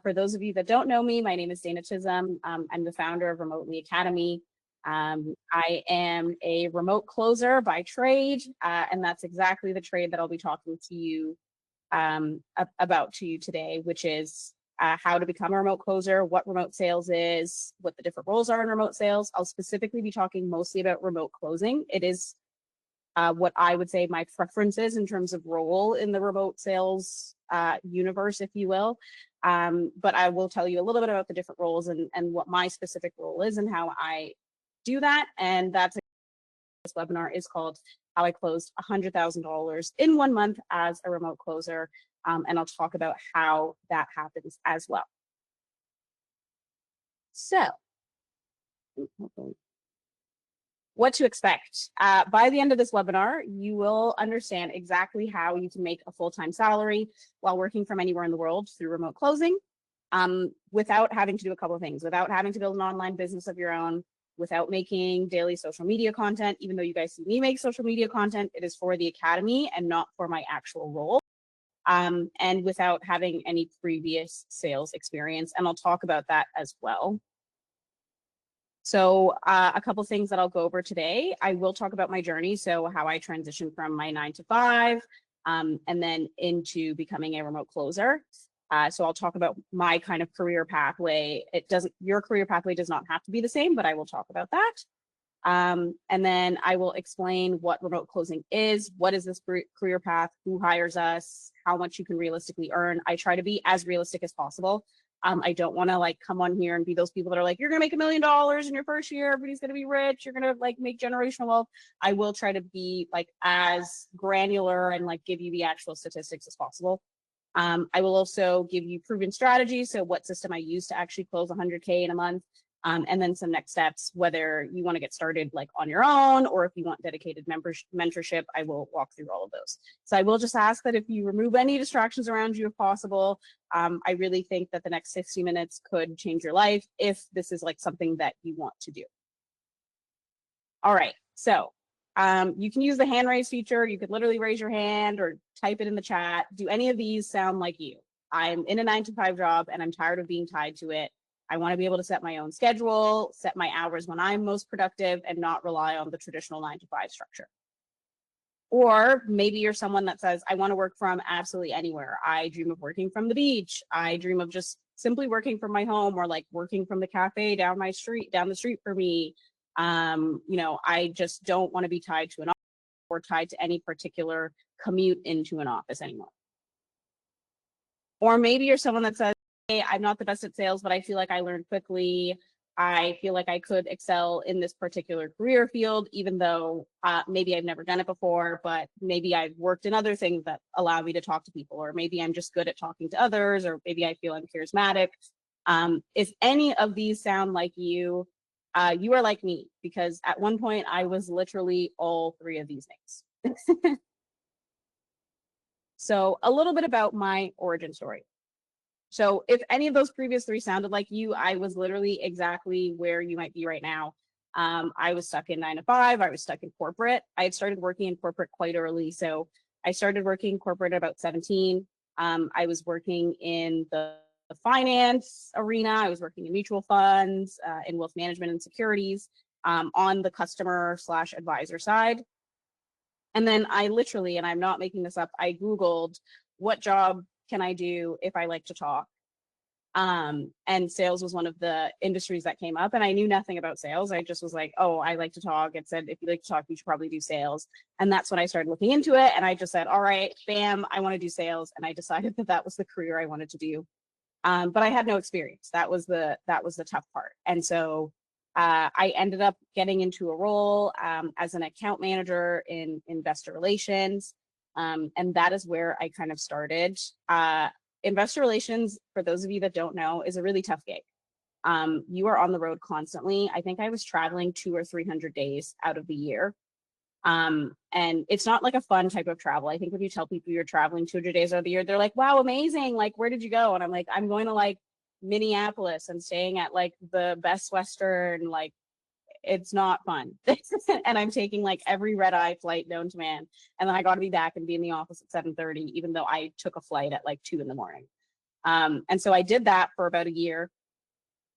For those of you that don't know me, my name is Dana Chisholm. I'm the founder of Remotely Academy. I am a remote closer by trade, and that's exactly the trade that I'll be talking to you about to you today, which is how to become a remote closer, what remote sales is, what the different roles are in remote sales. I'll specifically be talking mostly about remote closing. It is what I would say my preference is in terms of role in the remote sales universe, if you will. But I will tell you a little bit about the different roles and what my specific role is and how I do that. And that's this webinar is called How I Closed $100,000 in 1 month as a remote closer. And I'll talk about how that happens as well. So, what to expect. By the end of this webinar, you will understand exactly how you can make a full-time salary while working from anywhere in the world through remote closing, without having to do a couple of things, without having to build an online business of your own, without making daily social media content. Even though you guys see me make social media content, it is for the academy and not for my actual role. And without having any previous sales experience. And I'll talk about that as well. So a couple things that I'll go over today. I will talk about my journey, so how I transitioned from my 9 to 5 and then into becoming a remote closer. So I'll talk about my kind of career pathway. Your career pathway does not have to be the same, but I will talk about that. And then I will explain what remote closing is, what is this career path, who hires us, how much you can realistically earn. I try to be as realistic as possible. I don't want to like come on here and be those people that are like, you're going to make $1 million in your first year. Everybody's going to be rich. You're going to like make generational wealth. I will try to be like as granular and like give you the actual statistics as possible. I will also give you proven strategies. So what system I use to actually close 100K in a month. And then some next steps, whether you want to get started like on your own or if you want dedicated mentorship, I will walk through all of those. So I will just ask that if you remove any distractions around you if possible. I really think that the next 60 minutes could change your life if this is like something that you want to do. All right, so you can use the hand raise feature. You could literally raise your hand or type it in the chat. Do any of these sound like you? I'm in a 9 to 5 job and I'm tired of being tied to it. I want to be able to set my own schedule, set my hours when I'm most productive and not rely on the traditional 9 to 5 structure. Or maybe you're someone that says, I want to work from absolutely anywhere. I dream of working from the beach. I dream of just simply working from my home or like working from the cafe down the street for me. You know, I just don't want to be tied to an office or tied to any particular commute into an office anymore. Or maybe you're someone that says, hey, I'm not the best at sales, but I feel like I learned quickly. I feel like I could excel in this particular career field, even though maybe I've never done it before, but maybe I've worked in other things that allow me to talk to people, or maybe I'm just good at talking to others, or maybe I feel I'm charismatic. If any of these sound like you, you are like me, because at one point I was literally all 3 of these things. So a little bit about my origin story. So if any of those previous 3 sounded like you, I was literally exactly where you might be right now. I was stuck in 9 to 5. I was stuck in corporate. I had started working in corporate quite early. So I started working in corporate at about 17. I was working in the finance arena. I was working in mutual funds, in wealth management and securities, on the customer/advisor side. And then I literally, and I'm not making this up, I Googled what job can I do if I like to talk? And sales was one of the industries that came up, and I knew nothing about sales. I just was like, oh, I like to talk. It said, if you like to talk, you should probably do sales. And that's when I started looking into it. And I just said, all right, bam, I want to do sales. And I decided that that was the career I wanted to do. But I had no experience. That was the tough part. And so I ended up getting into a role as an account manager in investor relations. And that is where I kind of started. Investor relations, for those of you that don't know, is a really tough gig. You are on the road constantly. I think I was traveling 200 or 300 days out of the year. And it's not like a fun type of travel. I think when you tell people you're traveling 200 days out of the year, they're like, wow, amazing. Like, where did you go? And I'm like, I'm going to like Minneapolis and staying at like the Best Western, like, it's not fun. And I'm taking like every red eye flight known to man. And then I got to be back and be in the office at 7:30, even though I took a flight at like 2 in the morning. And so I did that for about a year.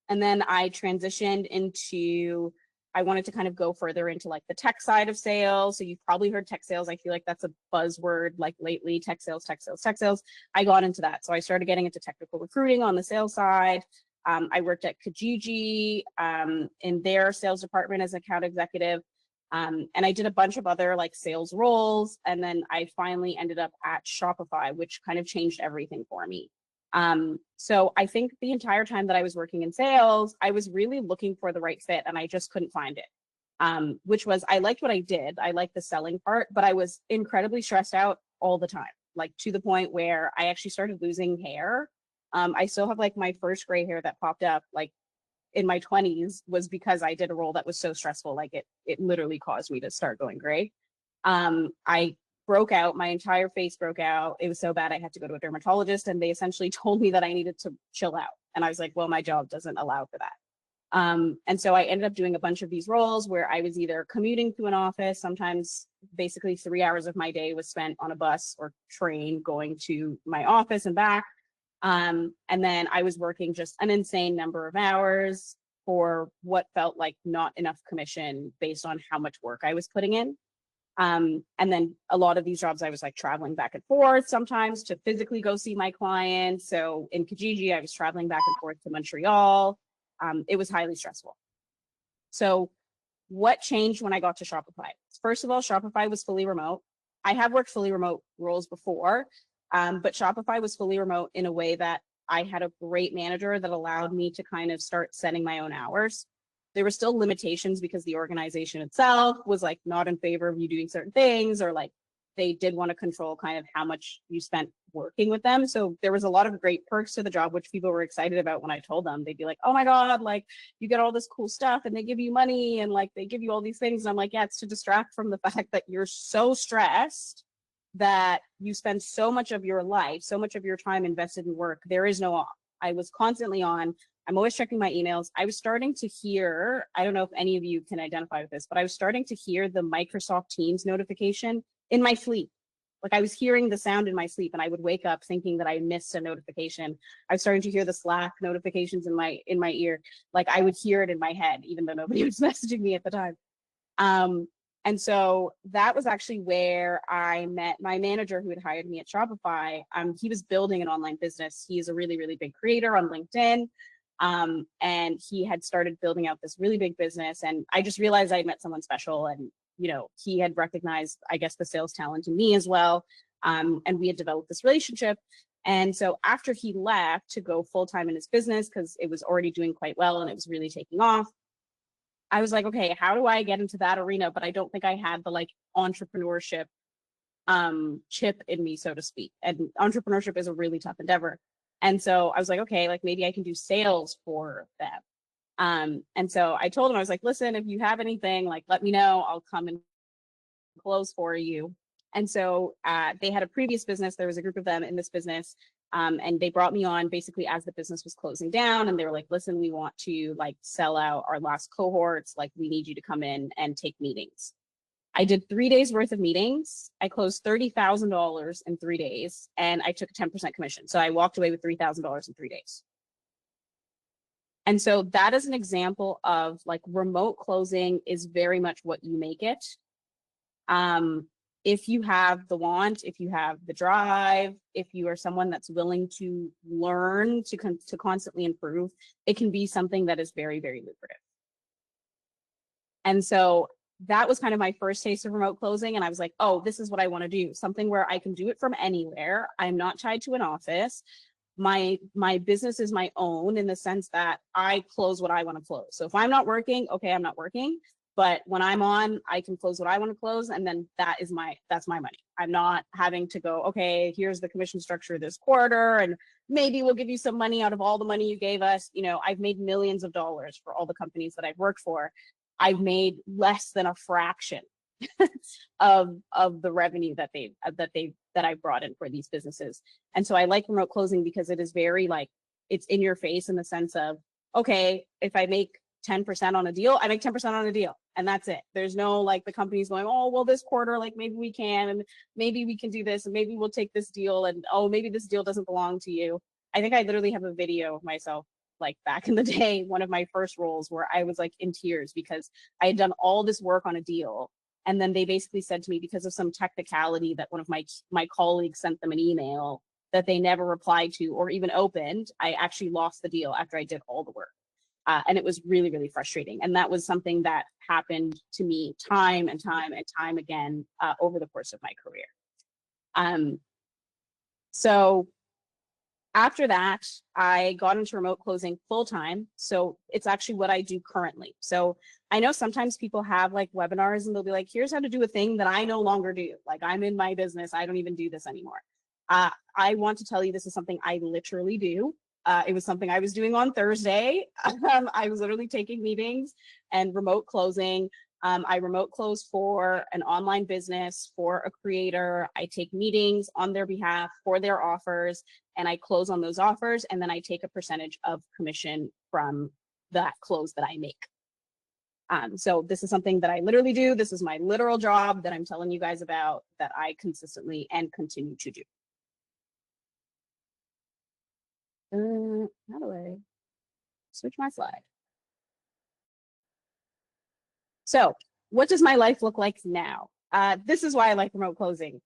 And then I transitioned into, I wanted to kind of go further into like the tech side of sales. So you've probably heard tech sales. I feel like that's a buzzword like lately, tech sales, tech sales, tech sales. I got into that. So I started getting into technical recruiting on the sales side. I worked at Kijiji in their sales department as account executive. And I did a bunch of other like sales roles. And then I finally ended up at Shopify, which kind of changed everything for me. So I think the entire time that I was working in sales, I was really looking for the right fit and I just couldn't find it. Which was, I liked what I did. I liked the selling part, but I was incredibly stressed out all the time, like to the point where I actually started losing hair. I still have like my first gray hair that popped up like in my 20s was because I did a role that was so stressful. Like it literally caused me to start going gray. I broke out, my entire face broke out. It was so bad I had to go to a dermatologist and they essentially told me that I needed to chill out. And I was like, well, my job doesn't allow for that. And so I ended up doing a bunch of these roles where I was either commuting to an office, sometimes basically 3 hours of my day was spent on a bus or train going to my office and back. And then I was working just an insane number of hours for what felt like not enough commission based on how much work I was putting in. And then a lot of these jobs, I was like traveling back and forth sometimes to physically go see my clients. So in Kijiji, I was traveling back and forth to Montreal. It was highly stressful. So what changed when I got to Shopify? First of all, Shopify was fully remote. I have worked fully remote roles before, but Shopify was fully remote in a way that I had a great manager that allowed me to kind of start setting my own hours. There were still limitations because the organization itself was like not in favor of you doing certain things, or like they did want to control kind of how much you spent working with them. So there was a lot of great perks to the job, which people were excited about when I told them. They'd be like, oh my God, like you get all this cool stuff and they give you money and like they give you all these things. And I'm like, yeah, it's to distract from the fact that you're so stressed that you spend so much of your life, so much of your time invested in work. There is no off. I was constantly on. I'm always checking my emails. I was starting to hear, I don't know if any of you can identify with this, but I was starting to hear the Microsoft Teams notification in my sleep. Like I was hearing the sound in my sleep and I would wake up thinking that I missed a notification. I was starting to hear the Slack notifications in my ear. Like I would hear it in my head, even though nobody was messaging me at the time. And so that was actually where I met my manager who had hired me at Shopify. He was building an online business. He is a really, really big creator on LinkedIn. And he had started building out this really big business. And I just realized I had met someone special. And, you know, he had recognized, I guess, the sales talent in me as well. And we had developed this relationship. And so after he left to go full-time in his business, because it was already doing quite well and it was really taking off, I was like, okay, how do I get into that arena? But I don't think I had the like entrepreneurship chip in me, so to speak. And entrepreneurship is a really tough endeavor. And so I was like, okay, like maybe I can do sales for them. And so I told him, I was like, listen, if you have anything, like let me know, I'll come and close for you. And so they had a previous business. There was a group of them in this business. And they brought me on basically as the business was closing down. And they were like, listen, we want to like sell out our last cohorts. Like we need you to come in and take meetings. I did 3 days worth of meetings. I closed $30,000 in 3 days and I took a 10% commission. So I walked away with $3,000 in 3 days. And so that is an example of like remote closing is very much what you make it. If you have the want, if you have the drive, if you are someone that's willing to learn to constantly improve, it can be something that is very, very lucrative. And so that was kind of my first taste of remote closing. And I was like, oh, this is what I want to do. Something where I can do it from anywhere. I'm not tied to an office. My business is my own in the sense that I close what I want to close. So if I'm not working, okay, I'm not working. But when I'm on, I can close what I want to close. And then that's my money. I'm not having to go, okay, here's the commission structure this quarter. And maybe we'll give you some money out of all the money you gave us. You know, I've made millions of dollars for all the companies that I've worked for. I've made less than a fraction of the revenue that I brought in for these businesses. And so I like remote closing because it is very like, it's in your face in the sense of, okay, if I make 10% on a deal, I make 10% on a deal. And that's it. There's no like the company's going, oh, well, this quarter, like maybe we can, and maybe we can do this, and maybe we'll take this deal, and oh, maybe this deal doesn't belong to you. I think I literally have a video of myself like back in the day, one of my first roles where I was like in tears because I had done all this work on a deal. And then they basically said to me, because of some technicality that one of my colleagues sent them an email that they never replied to or even opened, I actually lost the deal after I did all the work. And it was really, really frustrating. And that was something that happened to me time and time and time again over the course of my career. So after that, I got into remote closing full time. So it's actually what I do currently. So I know sometimes people have like webinars and they'll be like, here's how to do a thing that I no longer do. Like I'm in my business. I don't even do this anymore. I want to tell you this is something I literally do. It was something I was doing on Thursday. I was literally taking meetings and remote closing. I remote close for an online business, for a creator. I take meetings on their behalf for their offers, and I close on those offers. And then I take a percentage of commission from that close that I make. So this is something that I literally do. This is my literal job that I'm telling you guys about that I consistently and continue to do. How do I switch my slide? So what does my life look like now? This is why I like remote closing.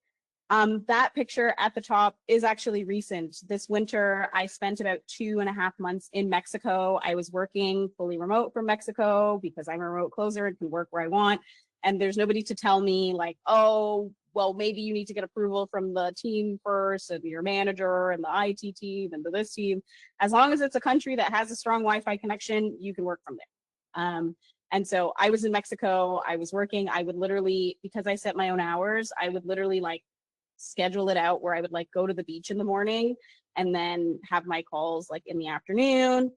That picture at the top is actually recent. This winter, I spent about 2.5 months in Mexico. I was working fully remote from Mexico because I'm a remote closer and can work where I want. And there's nobody to tell me like, oh, well, maybe you need to get approval from the team first and your manager and the IT team and this team. As long as it's a country that has a strong Wi-Fi connection, you can work from there. And so I was in Mexico, I was working, I would literally, because I set my own hours, I would literally like schedule it out where I would like go to the beach in the morning and then have my calls like in the afternoon,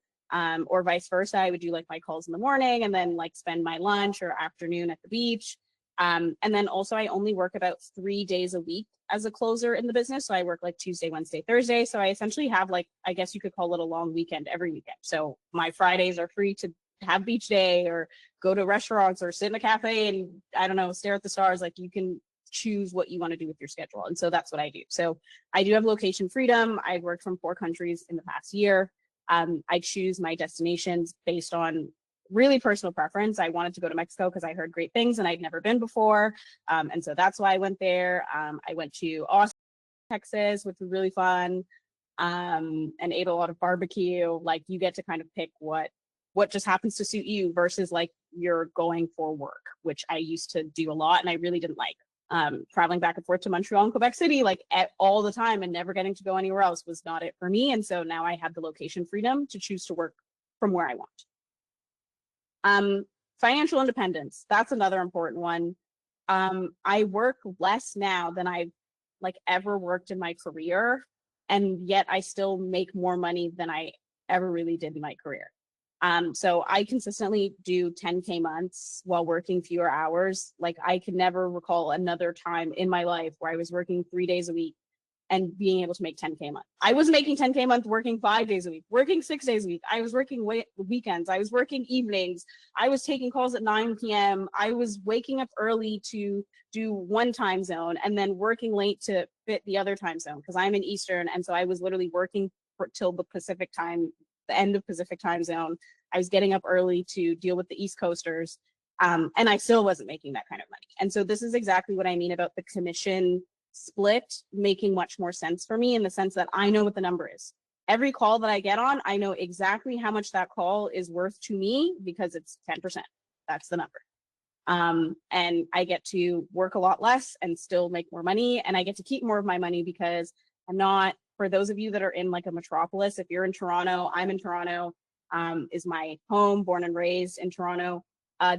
or vice versa. I would do like my calls in the morning and then like spend my lunch or afternoon at the beach. And then also I only work about 3 days a week as a closer in the business. So I work like Tuesday, Wednesday, Thursday. So I essentially have like, I guess you could call it a long weekend every weekend. So my Fridays are free to have beach day or go to restaurants or sit in a cafe and I don't know, stare at the stars. Like you can choose what you want to do with your schedule. And so that's what I do. So I do have location freedom. I've worked from 4 countries in the past year. I choose my destinations based on really personal preference. I wanted to go to Mexico because I heard great things and I'd never been before. And so that's why I went there. I went to Austin, Texas, which was really fun, and ate a lot of barbecue. Like you get to kind of pick what just happens to suit you versus like you're going for work, which I used to do a lot and I really didn't like. Traveling back and forth to Montreal and Quebec City like all the time and never getting to go anywhere else was not it for me. And so now I have the location freedom to choose to work from where I want. Financial independence, that's another important one. I work less now than I've like ever worked in my career, and yet I still make more money than I ever really did in my career. So I consistently do 10K months while working fewer hours. Like I can never recall another time in my life where I was working 3 days a week and being able to make 10K a month. I was making 10K a month working 5 days a week, working 6 days a week. I was working weekends. I was working evenings. I was taking calls at 9 p.m. I was waking up early to do one time zone and then working late to fit the other time zone because I'm in Eastern. And so I was literally working till the Pacific time, the end of Pacific time zone. I was getting up early to deal with the East Coasters. And I still wasn't making that kind of money. And so this is exactly what I mean about the commission split making much more sense for me in the sense that I know what the number is. Every call that I get on, I know exactly how much that call is worth to me because it's 10%. That's the number. And I get to work a lot less and still make more money. And I get to keep more of my money because I'm not, for those of you that are in like a metropolis, if you're in Toronto, I'm in Toronto, is my home, born and raised in Toronto.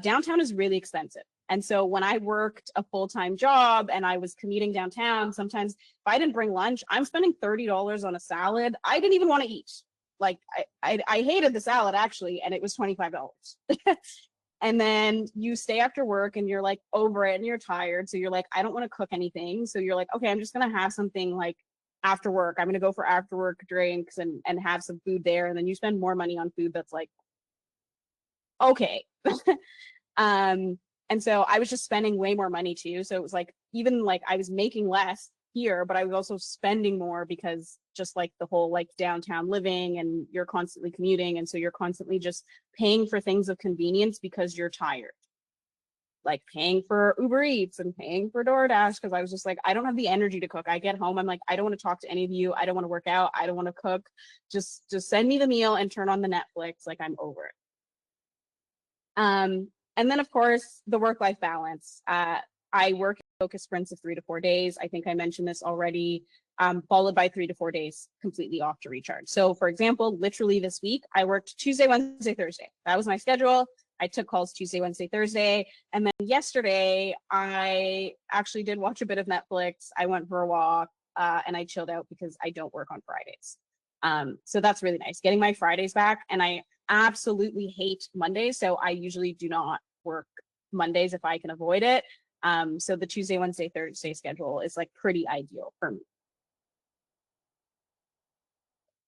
Downtown is really expensive. And so when I worked a full-time job and I was commuting downtown, sometimes if I didn't bring lunch, I'm spending $30 on a salad. I didn't even want to eat. Like I hated the salad actually, and it was $25. And then you stay after work and you're like over it and you're tired. So you're like, I don't want to cook anything. So you're like, okay, I'm just going to have something like after work. I'm going to go for after work drinks and have some food there. And then you spend more money on food that's like, okay. And so I was just spending way more money too. So it was like, even like I was making less, here, but I was also spending more because just like the whole like downtown living and you're constantly commuting. And so you're constantly just paying for things of convenience because you're tired. Like paying for Uber Eats and paying for DoorDash because I was just like, I don't have the energy to cook. I get home, I'm like, I don't want to talk to any of you. I don't want to work out. I don't want to cook. Just send me the meal and turn on the Netflix. Like I'm over it. And then of course the work-life balance. I work focus sprints of 3 to 4 days. I think I mentioned this already, followed by 3 to 4 days completely off to recharge. So for example, literally this week, I worked Tuesday, Wednesday, Thursday. That was my schedule. I took calls Tuesday, Wednesday, Thursday. And then yesterday, I actually did watch a bit of Netflix. I went for a walk and I chilled out because I don't work on Fridays. So that's really nice. Getting my Fridays back. And I absolutely hate Mondays. So I usually do not work Mondays if I can avoid it. So the Tuesday, Wednesday, Thursday schedule is like pretty ideal for me.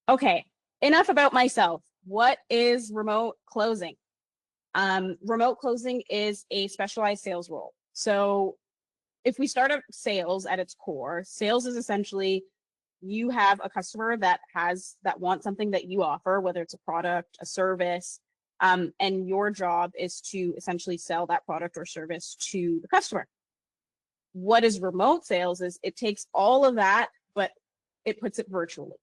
Okay, enough about myself. What is remote closing? Remote closing is a specialized sales role. So if we start at sales at its core, sales is essentially you have a customer that wants something that you offer, whether it's a product, a service, and your job is to essentially sell that product or service to the customer. What is remote sales is it takes all of that, but it puts it virtually.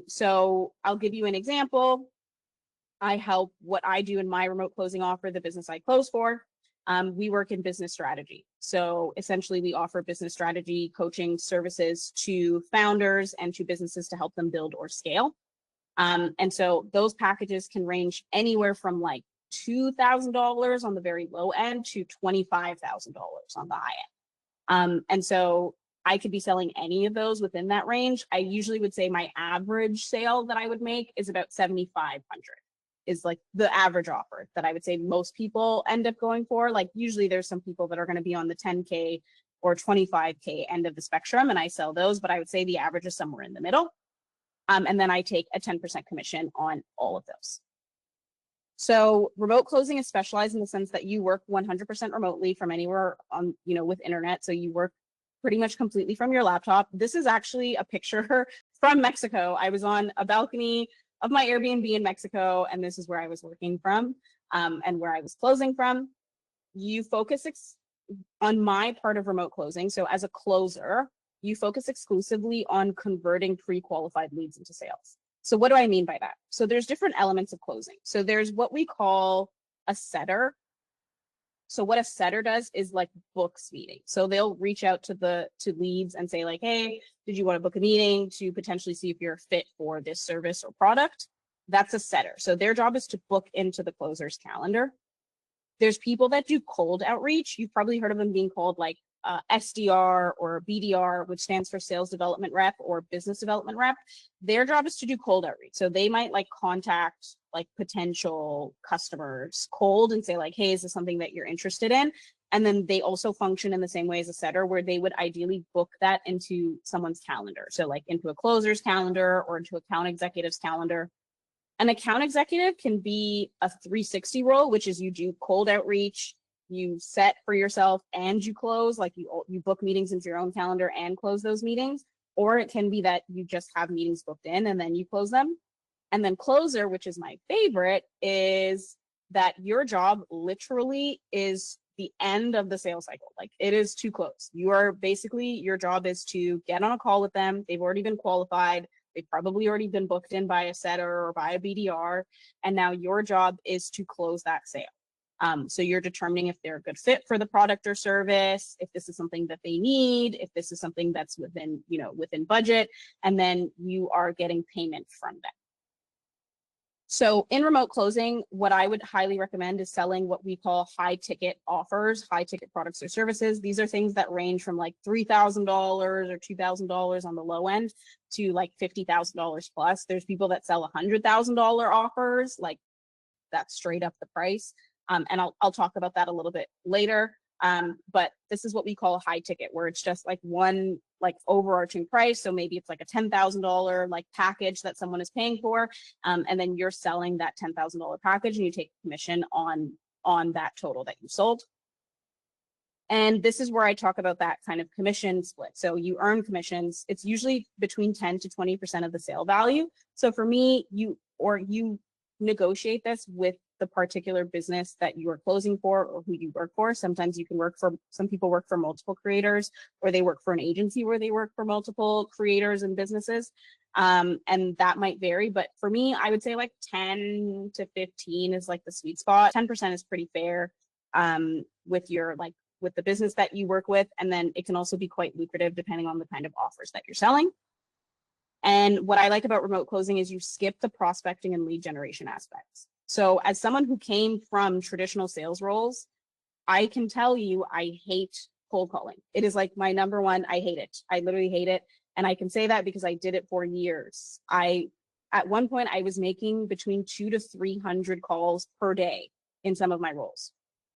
So I'll give you an example. I help what I do in my remote closing offer, the business I close for. We work in business strategy. So essentially we offer business strategy coaching services to founders and to businesses to help them build or scale. And so those packages can range anywhere from like $2,000 on the very low end to $25,000 on the high end. And so I could be selling any of those within that range. I usually would say my average sale that I would make is about $7,500 is like the average offer that I would say most people end up going for. Like usually there's some people that are going to be on the 10K or 25K end of the spectrum and I sell those, but I would say the average is somewhere in the middle. And then I take a 10% commission on all of those. So remote closing is specialized in the sense that you work 100% remotely from anywhere on, with internet. So you work pretty much completely from your laptop. This is actually a picture from Mexico. I was on a balcony of my Airbnb in Mexico, and this is where I was working from and where I was closing from. You focus on my part of remote closing. So as a closer, you focus exclusively on converting pre-qualified leads into sales. So what do I mean by that? So there's different elements of closing. So there's what we call a setter. So what a setter does is like books meetings. So they'll reach out to leads and say like, hey, did you want to book a meeting to potentially see if you're fit for this service or product? That's a setter. So their job is to book into the closer's calendar. There's people that do cold outreach. You've probably heard of them being called like SDR or BDR, which stands for sales development rep or business development rep. Their job is to do cold outreach. So they might like contact like potential customers cold and say like, hey, is this something that you're interested in? And then they also function in the same way as a setter where they would ideally book that into someone's calendar. So like into a closer's calendar or into account executive's calendar. An account executive can be a 360 role, which is you do cold outreach, you set for yourself and you close, like you book meetings into your own calendar and close those meetings. Or it can be that you just have meetings booked in and then you close them. And then closer, which is my favorite, is that your job literally is the end of the sales cycle. Like it is to close. Your job is to get on a call with them. They've already been qualified. They've probably already been booked in by a setter or by a BDR. And now your job is to close that sale. So you're determining if they're a good fit for the product or service, if this is something that they need, if this is something that's within budget, and then you are getting payment from them. So in remote closing, what I would highly recommend is selling what we call high ticket offers, high ticket products or services. These are things that range from like $3,000 or $2,000 on the low end to like $50,000 plus. There's people that sell $100,000 offers, like that's straight up the price. And I'll talk about that a little bit later. But this is what we call a high ticket, where it's just like one like overarching price. So maybe it's like a $10,000 like package that someone is paying for. And then you're selling that $10,000 package and you take commission on that total that you sold. And this is where I talk about that kind of commission split. So you earn commissions. It's usually between 10 to 20% of the sale value. So for me, you negotiate this with the particular business that you are closing for or who you work for. Sometimes you can work for, some people work for multiple creators, or they work for an agency where they work for multiple creators and businesses. And that might vary. But for me, I would say like 10 to 15 is like the sweet spot. 10% is pretty fair with your like with the business that you work with. And then it can also be quite lucrative depending on the kind of offers that you're selling. And what I like about remote closing is you skip the prospecting and lead generation aspects. So as someone who came from traditional sales roles, I can tell you I hate cold calling. It is like my number one. I hate it. I literally hate it. And I can say that because I did it for years. At one point, I was making between 200 to 300 calls per day in some of my roles.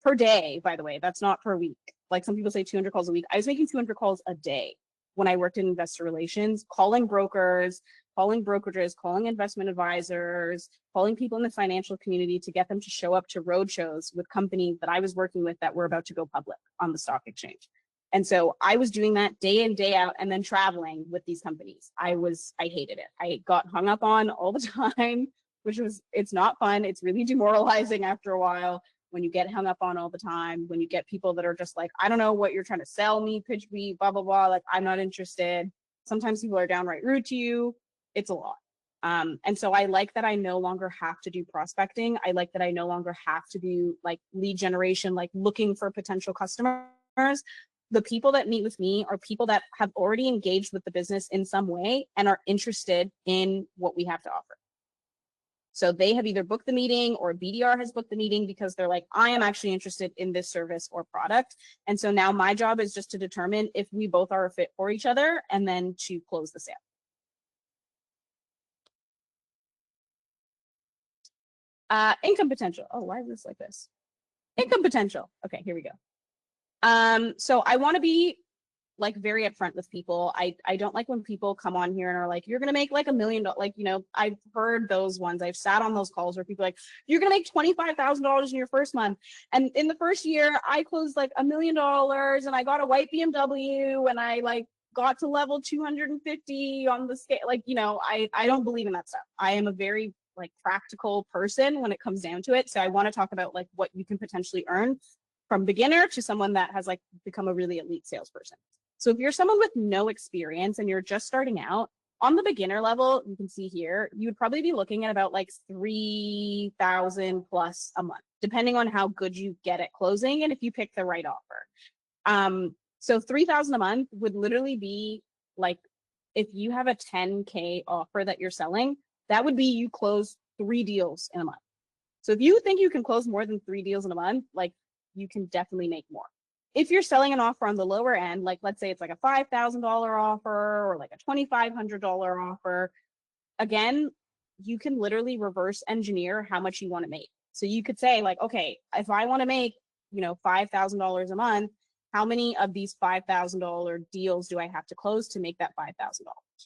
Per day, by the way, that's not per week. Like some people say 200 calls a week. I was making 200 calls a day when I worked in investor relations, calling brokers, calling brokerages, calling investment advisors, calling people in the financial community to get them to show up to roadshows with companies that I was working with that were about to go public on the stock exchange. And so I was doing that day in, day out, and then traveling with these companies. I hated it. I got hung up on all the time, it's not fun. It's really demoralizing after a while when you get hung up on all the time, when you get people that are just like, I don't know what you're trying to sell me, pitch me, blah, blah, blah. Like, I'm not interested. Sometimes people are downright rude to you. It's a lot. And so I like that I no longer have to do prospecting. I like that I no longer have to do like lead generation, like looking for potential customers. The people that meet with me are people that have already engaged with the business in some way and are interested in what we have to offer. So they have either booked the meeting or BDR has booked the meeting because they're like, I am actually interested in this service or product. And so now my job is just to determine if we both are a fit for each other and then to close the sale. Income potential. Oh, why is this like this? Income potential. Okay, here we go. So I want to be like very upfront with people. I don't like when people come on here and are like, you're gonna make like $1 million. Like, you know, I've heard those ones. I've sat on those calls where people are like, you're gonna make $25,000 in your first month. And in the first year, I closed like $1 million and I got a white BMW and I like got to level 250 on the scale. Like, you know, I don't believe in that stuff. I am a very like practical person when it comes down to it. So I want to talk about like what you can potentially earn from beginner to someone that has like become a really elite salesperson. So if you're someone with no experience and you're just starting out, on the beginner level, you can see here, you would probably be looking at about like 3,000 plus a month, depending on how good you get at closing and if you pick the right offer. So 3,000 a month would literally be like, if you have a 10K offer that you're selling, that would be you close 3 deals in a month. So if you think you can close more than 3 deals in a month, like you can definitely make more. If you're selling an offer on the lower end, like let's say it's like a $5,000 offer or like a $2,500 offer, again, you can literally reverse engineer how much you want to make. So you could say like, okay, if I want to make, you know, $5,000 a month, how many of these $5,000 deals do I have to close to make that $5,000,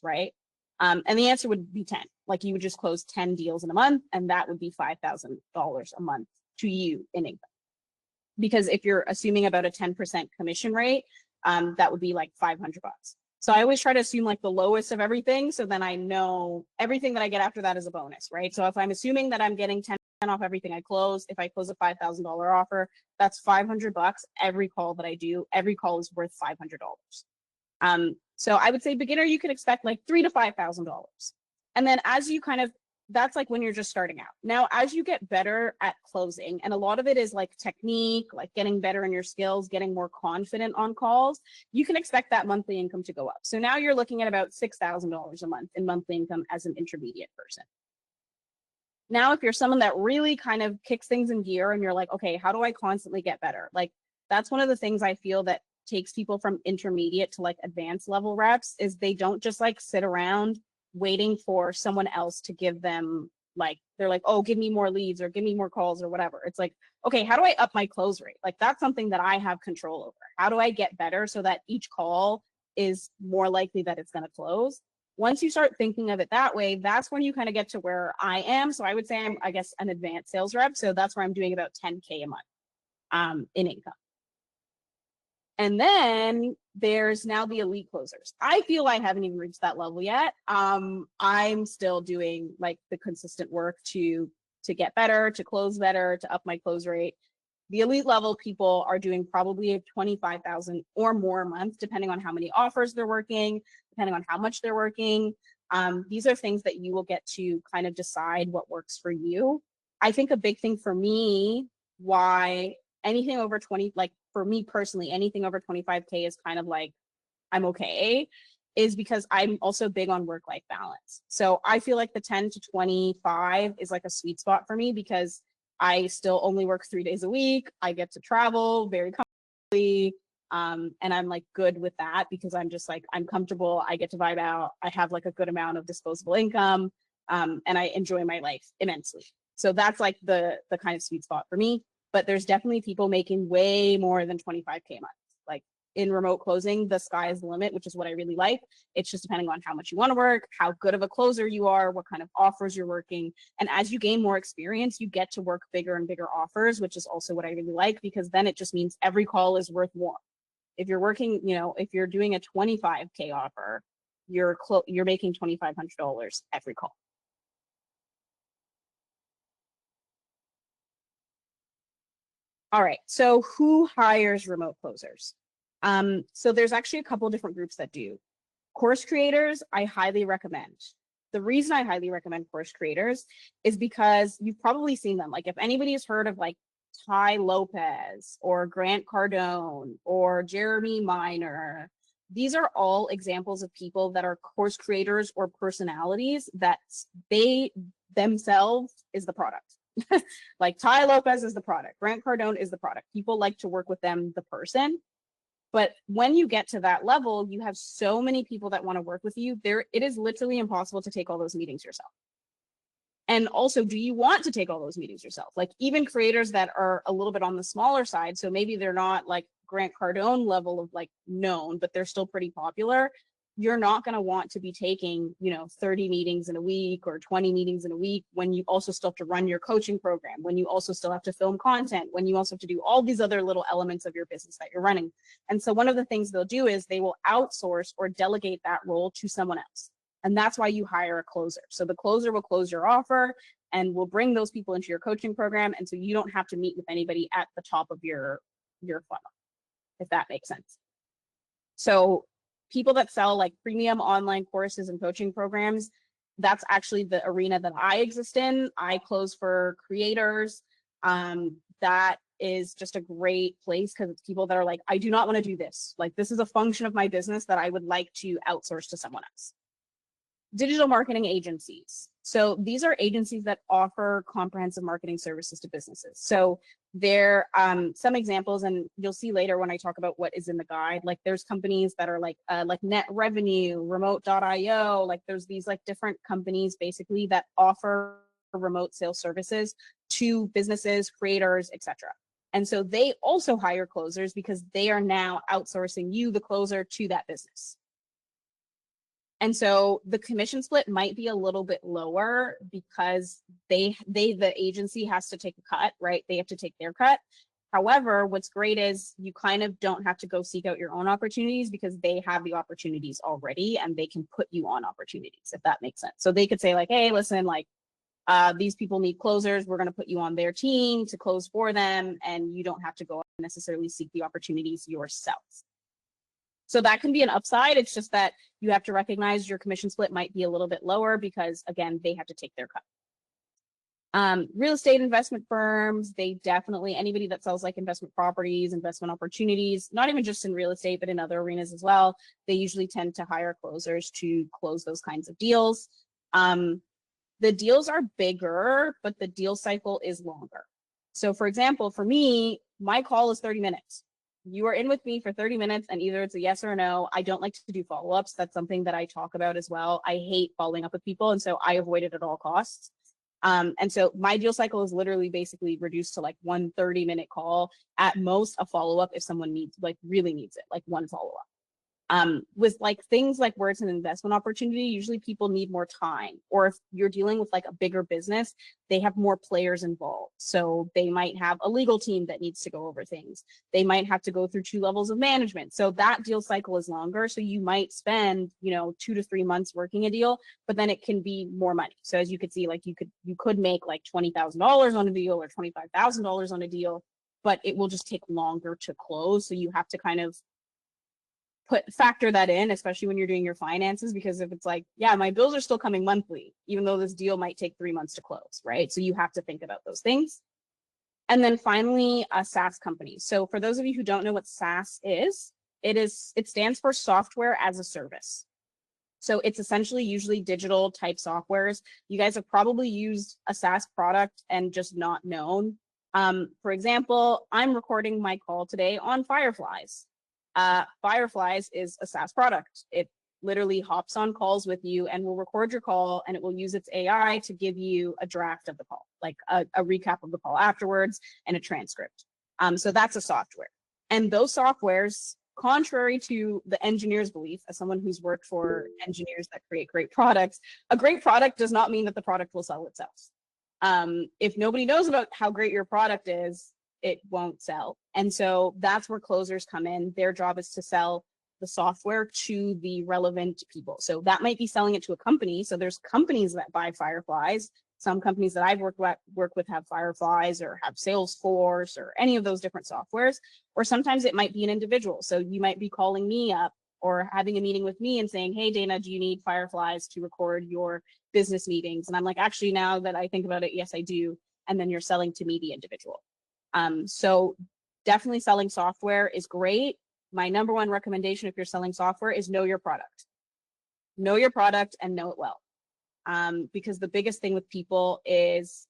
right? And the answer would be 10. Like you would just close 10 deals in a month, and that would be $5,000 a month to you in income. Because if you're assuming about a 10% commission rate, that would be like $500. So I always try to assume like the lowest of everything. So then I know everything that I get after that is a bonus, right? So if I'm assuming that I'm getting 10% off everything I close, if I close a $5,000 offer, that's $500 every call that I do. Every call is worth $500. So I would say beginner, you can expect like $3,000 to $5,000. And then as you kind of, that's like when you're just starting out. Now, as you get better at closing, and a lot of it is like technique, like getting better in your skills, getting more confident on calls, you can expect that monthly income to go up. So now you're looking at about $6,000 a month in monthly income as an intermediate person. Now, if you're someone that really kind of kicks things in gear and you're like, okay, how do I constantly get better? Like that's one of the things I feel that takes people from intermediate to like advanced level reps is they don't just like sit around waiting for someone else to give them like, they're like, oh, give me more leads or give me more calls or whatever. It's like, okay, how do I up my close rate? Like that's something that I have control over. How do I get better so that each call is more likely that it's going to close? Once you start thinking of it that way, that's when you kind of get to where I am. So I would say I'm, I guess, an advanced sales rep. So that's where I'm doing about 10K a month in income. And then there's now the elite closers. I feel I haven't even reached that level yet. I'm still doing like the consistent work to get better, to close better, to up my close rate. The elite level people are doing probably 25,000 or more a month, depending on how many offers they're working, depending on how much they're working. These are things that you will get to kind of decide what works for you. I think a big thing for me, why anything over 20, like for me personally, anything over 25K is kind of like, I'm okay, is because I'm also big on work-life balance. So I feel like the 10 to 25 is like a sweet spot for me because I still only work 3 days a week. I get to travel very comfortably. And I'm like good with that because I'm just like, I'm comfortable. I get to vibe out. I have like a good amount of disposable income. And I enjoy my life immensely. So that's like the kind of sweet spot for me. But there's definitely people making way more than 25K a month. Like in remote closing, the sky is the limit, which is what I really like. It's just depending on how much you want to work, how good of a closer you are, what kind of offers you're working. And as you gain more experience, you get to work bigger and bigger offers, which is also what I really like, because then it just means every call is worth more. If you're working, if you're doing a 25K offer, you're making $2,500 every call. All right, so who hires remote closers? So there's actually a couple of different groups that do. Course creators, I highly recommend. The reason I highly recommend course creators is because you've probably seen them. Like if anybody has heard of like Ty Lopez or Grant Cardone or Jeremy Minor, these are all examples of people that are course creators or personalities that they themselves is the product. Like Ty Lopez is the product. Grant Cardone is the product. People like to work with them, the person. But when you get to that level, you have so many people that want to work with you. It is literally impossible to take all those meetings yourself. And also, do you want to take all those meetings yourself? Like even creators that are a little bit on the smaller side, so maybe they're not like Grant Cardone level of like known, but they're still pretty popular. You're not going to want to be taking, 30 meetings in a week or 20 meetings in a week when you also still have to run your coaching program, when you also still have to film content, when you also have to do all these other little elements of your business that you're running. And so one of the things they'll do is they will outsource or delegate that role to someone else. And that's why you hire a closer. So the closer will close your offer and will bring those people into your coaching program. And so you don't have to meet with anybody at the top of your funnel, if that makes sense. So people that sell like premium online courses and coaching programs, that's actually the arena that I exist in. I close for creators. That is just a great place because it's people that are like, I do not want to do this. Like this is a function of my business that I would like to outsource to someone else. Digital marketing agencies. So these are agencies that offer comprehensive marketing services to businesses. So there some examples, and you'll see later when I talk about what is in the guide, like there's companies that are like Net Revenue, Remote.io, like there's these like different companies basically that offer remote sales services to businesses, creators, etc. And so they also hire closers because they are now outsourcing you, the closer, to that business. And so the commission split might be a little bit lower because the agency has to take a cut, right? They have to take their cut. However, what's great is you kind of don't have to go seek out your own opportunities because they have the opportunities already and they can put you on opportunities, if that makes sense. So they could say like, hey, listen, like these people need closers. We're going to put you on their team to close for them. And you don't have to go necessarily seek the opportunities yourself. So that can be an upside. It's just that you have to recognize your commission split might be a little bit lower because, again, they have to take their cut. Real estate investment firms, they definitely, anybody that sells like investment properties, investment opportunities, not even just in real estate, but in other arenas as well, they usually tend to hire closers to close those kinds of deals. The deals are bigger, but the deal cycle is longer. So for example, for me, my call is 30 minutes. You are in with me for 30 minutes and either it's a yes or a no. I don't like to do follow-ups. That's something that I talk about as well. I hate following up with people. And so I avoid it at all costs. And so my deal cycle is literally basically reduced to like 1 30-minute call, at most a follow-up if someone really needs it, like one follow-up. With like things like where it's an investment opportunity, usually people need more time. Or if you're dealing with like a bigger business, they have more players involved. So they might have a legal team that needs to go over things. They might have to go through 2 levels of management. So that deal cycle is longer. So you might spend, 2 to 3 months working a deal, but then it can be more money. So as you could see, like you could make like $20,000 on a deal or $25,000 on a deal, but it will just take longer to close. So you have to kind of factor that in, especially when you're doing your finances, because if it's like, yeah, my bills are still coming monthly, even though this deal might take 3 months to close, right? So you have to think about those things. And then finally, a SaaS company. So for those of you who don't know what SaaS is, it stands for software as a service. So it's essentially usually digital type softwares. You guys have probably used a SaaS product and just not known. For example, I'm recording my call today on Fireflies. Fireflies is a SaaS product. It literally hops on calls with you and will record your call, and it will use its AI to give you a draft of the call, like a recap of the call afterwards and a transcript. So that's a software. And those softwares, contrary to the engineer's belief, as someone who's worked for engineers that create great products, a great product does not mean that the product will sell itself. If nobody knows about how great your product is, it won't sell. And so that's where closers come in. Their job is to sell the software to the relevant people. So that might be selling it to a company. So there's companies that buy Fireflies. Some companies that I've worked with have Fireflies or have Salesforce or any of those different softwares. Or sometimes it might be an individual. So you might be calling me up or having a meeting with me and saying, hey, Dana, do you need Fireflies to record your business meetings? And I'm like, actually, now that I think about it, yes, I do. And then you're selling to me, the individual. So definitely selling software is great. My number one recommendation if you're selling software is know your product. Know your product and know it well. Because the biggest thing with people is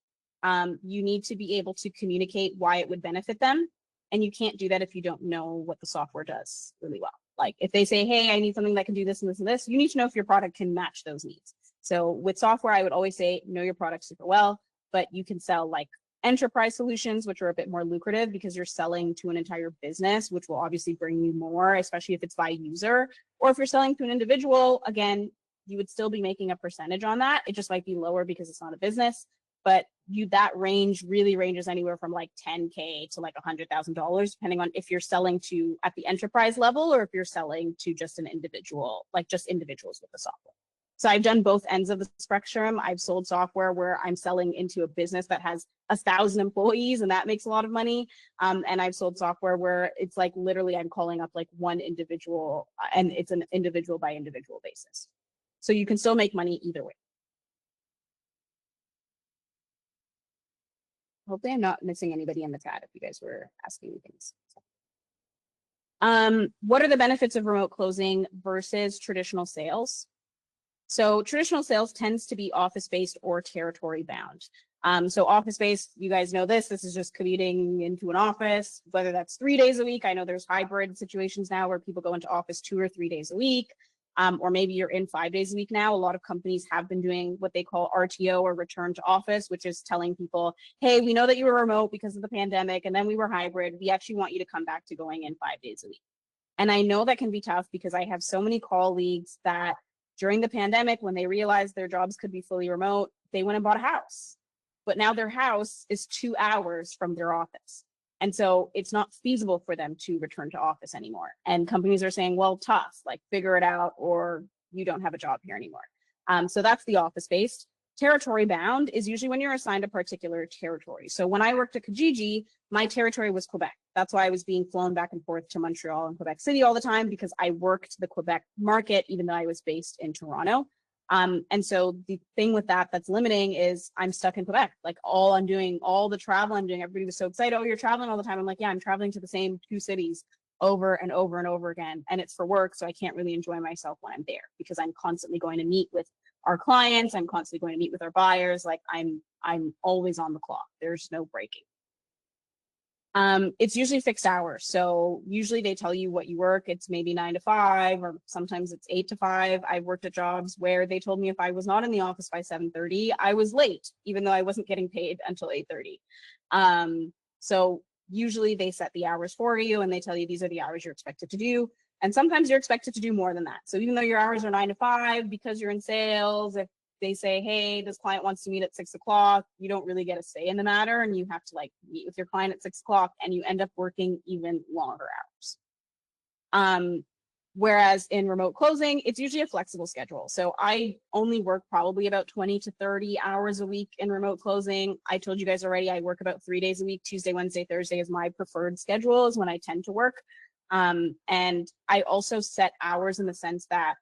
you need to be able to communicate why it would benefit them. And you can't do that if you don't know what the software does really well. Like if they say, hey, I need something that can do this and this and this, you need to know if your product can match those needs. So with software, I would always say know your product super well, but you can sell like enterprise solutions, which are a bit more lucrative because you're selling to an entire business, which will obviously bring you more, especially if it's by user. Or if you're selling to an individual, again, you would still be making a percentage on that. It just might be lower because it's not a business, but that range really ranges anywhere from like 10K to like $100,000, depending on if you're selling to at the enterprise level or if you're selling to just an individual, like just individuals with the software. So I've done both ends of the spectrum. I've sold software where I'm selling into a business that has 1,000 employees and that makes a lot of money. And I've sold software where it's like literally I'm calling up like one individual and it's an individual by individual basis. So you can still make money either way. Hopefully I'm not missing anybody in the chat if you guys were asking me things. What are the benefits of remote closing versus traditional sales? So traditional sales tends to be office-based or territory-bound. So office-based, you guys know this is just commuting into an office, whether that's 3 days a week. I know there's hybrid situations now where people go into office 2 or 3 days a week, or maybe you're in 5 days a week now. A lot of companies have been doing what they call RTO or return to office, which is telling people, hey, we know that you were remote because of the pandemic, and then we were hybrid. We actually want you to come back to going in 5 days a week. And I know that can be tough because I have so many colleagues that during the pandemic, when they realized their jobs could be fully remote, they went and bought a house. But now their house is 2 hours from their office. And so it's not feasible for them to return to office anymore. And companies are saying, well, tough, like figure it out or you don't have a job here anymore. So that's the office-based. Territory bound is usually when you're assigned a particular territory. So when I worked at Kijiji, my territory was Quebec. That's why I was being flown back and forth to Montreal and Quebec City all the time because I worked the Quebec market, even though I was based in Toronto. And so the thing with that's limiting is I'm stuck in Quebec. Like all I'm doing, all the travel I'm doing, everybody was so excited. Oh, you're traveling all the time. I'm like, yeah, I'm traveling to the same 2 cities over and over and over again. And it's for work. So I can't really enjoy myself when I'm there because I'm constantly going to meet with our clients. I'm constantly going to meet with our buyers. Like I'm always on the clock. There's no breaking. It's usually fixed hours. So usually they tell you what you work. It's maybe 9 to 5, or sometimes it's 8 to 5. I've worked at jobs where they told me if I was not in the office by 7:30, I was late, even though I wasn't getting paid until 8:30. So usually they set the hours for you and they tell you these are the hours you're expected to do. And sometimes you're expected to do more than that. So even though your hours are 9 to 5, because you're in sales, if they say, hey, this client wants to meet at 6 o'clock, you don't really get a say in the matter. And you have to like meet with your client at 6 o'clock and you end up working even longer hours. Whereas in remote closing, it's usually a flexible schedule. So I only work probably about 20 to 30 hours a week in remote closing. I told you guys already, I work about 3 days a week. Tuesday, Wednesday, Thursday is my preferred schedule, is when I tend to work. And I also set hours in the sense that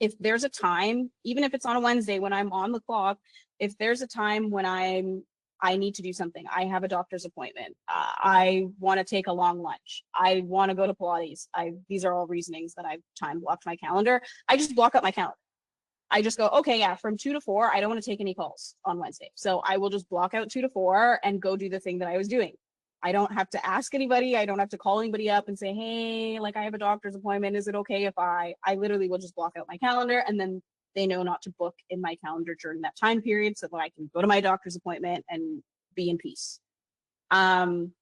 if there's a time, even if it's on a Wednesday when I'm on the clock, if there's a time when I need to do something, I have a doctor's appointment, I want to take a long lunch, I want to go to Pilates, these are all reasonings that I've time blocked my calendar. I just block up my calendar. I just go, okay, yeah, from 2 to 4, I don't want to take any calls on Wednesday. So I will just block out 2 to 4 and go do the thing that I was doing. I don't have to ask anybody. I don't have to call anybody up and say, hey, like I have a doctor's appointment. Is it okay if I literally will just block out my calendar, and then they know not to book in my calendar during that time period so that I can go to my doctor's appointment and be in peace. In